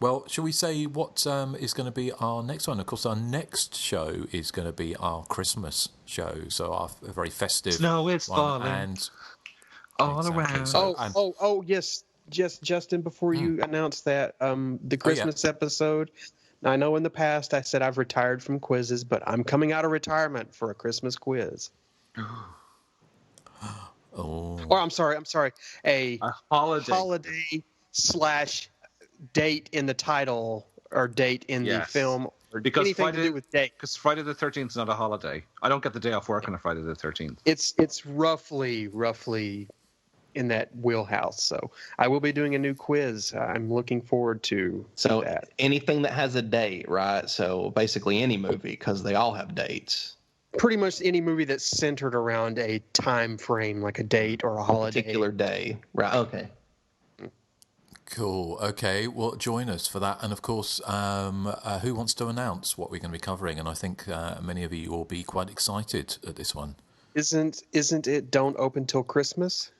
Well, shall we say what is going to be our next one? Of course, our next show is going to be our Christmas show, so our very festive. Snow is one, falling and all around. So, yes. Just Justin, before you announce that, the Christmas episode. Now, I know in the past I said I've retired from quizzes, but I'm coming out of retirement for a Christmas quiz. Or I'm sorry, a holiday / date in the title or date in the film or because anything Friday, to do with date. Because Friday the 13th is not a holiday. I don't get the day off work on a Friday the 13th. It's roughly in that wheelhouse. So I will be doing a new quiz. I'm looking forward to that. Anything that has a date, right? So basically any movie, because they all have dates. Pretty much any movie that's centered around a time frame, like a date or a holiday. A particular day. Right. Okay. Cool. Okay. Well, join us for that. And of course, who wants to announce what we're going to be covering? And I think many of you will be quite excited at this one. Isn't it Don't Open Till Christmas?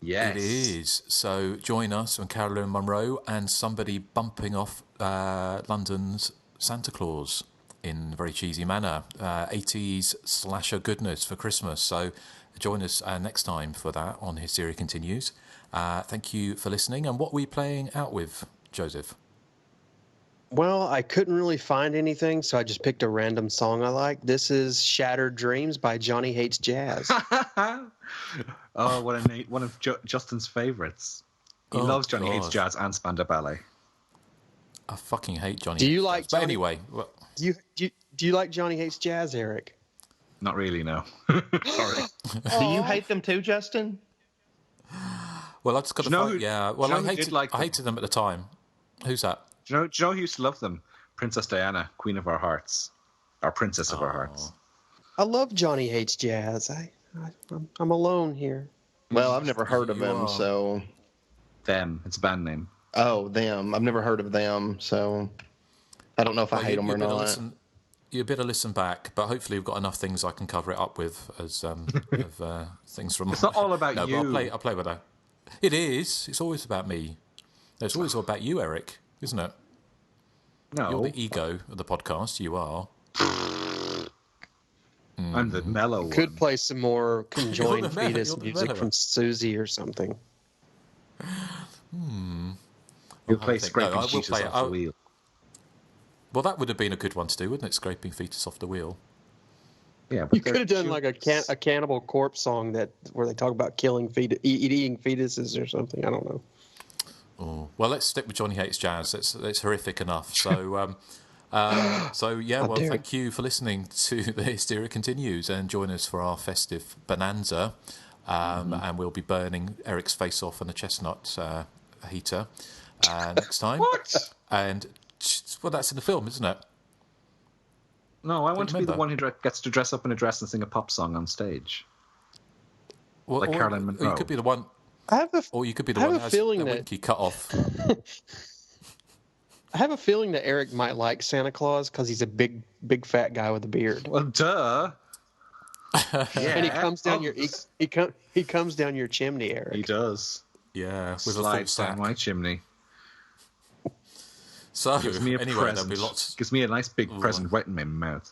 Yes. It is. So join us and Carolyn Munro and somebody bumping off London's Santa Claus in a very cheesy manner. 80s slasher goodness for Christmas. So join us next time for that on Hysteria Continues. Thank you for listening. And what are we playing out with, Joseph? Well, I couldn't really find anything, so I just picked a random song I like. This is Shattered Dreams by Johnny Hates Jazz. Oh, one of Justin's favorites. He loves Johnny Hates Jazz and Spandau Ballet. I fucking hate Johnny. Do you like? But anyway, well, do you like Johnny Hates Jazz, Eric? Not really, no. Sorry. Do you hate them too, Justin? Well, I just got to fight. Yeah. Well, I hated them at the time. Who's that? Do you know who used to love them? Princess Diana, Queen of Our Hearts, our Princess of Our Hearts. I love Johnny Hates Jazz. I'm alone here. Well, I've never heard of them, so. Them. It's a band name. Oh, them. I've never heard of them, so I don't know if I hate them or not. You better listen back, but hopefully we've got enough things I can cover it up with as things from. It's not all about you. But I'll play with that. It is. It's always about me. It's always all about you, Eric, isn't it? No. You're the ego of the podcast. You are. I'm the mellow one. Could play some more conjoined fetus music from Susie or something. You'll play Scraping Fetus off the Wheel. Well, that would have been a good one to do, wouldn't it? Scraping Fetus off the Wheel. Yeah, but you could have done like a Cannibal Corpse song where they talk about killing eating fetuses or something. I don't know. Oh, well, let's stick with Johnny Hates Jazz. It's horrific enough. So, thank you for listening to the Hysteria Continues, and join us for our festive bonanza. And we'll be burning Eric's face off on a chestnut heater next time. What? And well, that's in the film, isn't it? No, I want to be the one who gets to dress up in a dress and sing a pop song on stage. Well, like Carolyn Monroe. You could be the one. Or you could be the one that has feeling the that winky cut off. I have a feeling that Eric might like Santa Claus because he's a big fat guy with a beard. Well, duh. Yeah. And he comes down he comes down your chimney, Eric. He does. Yeah, with Slides down my chimney. So gives me a anyway, present. there'll be lots. Gives me a nice big present right in my mouth.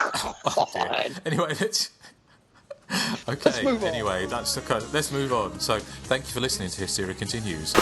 Oh, dear. Anyway, let's move on. Anyway, that's the kind. Let's move on. So, thank you for listening to Hysteria Continues.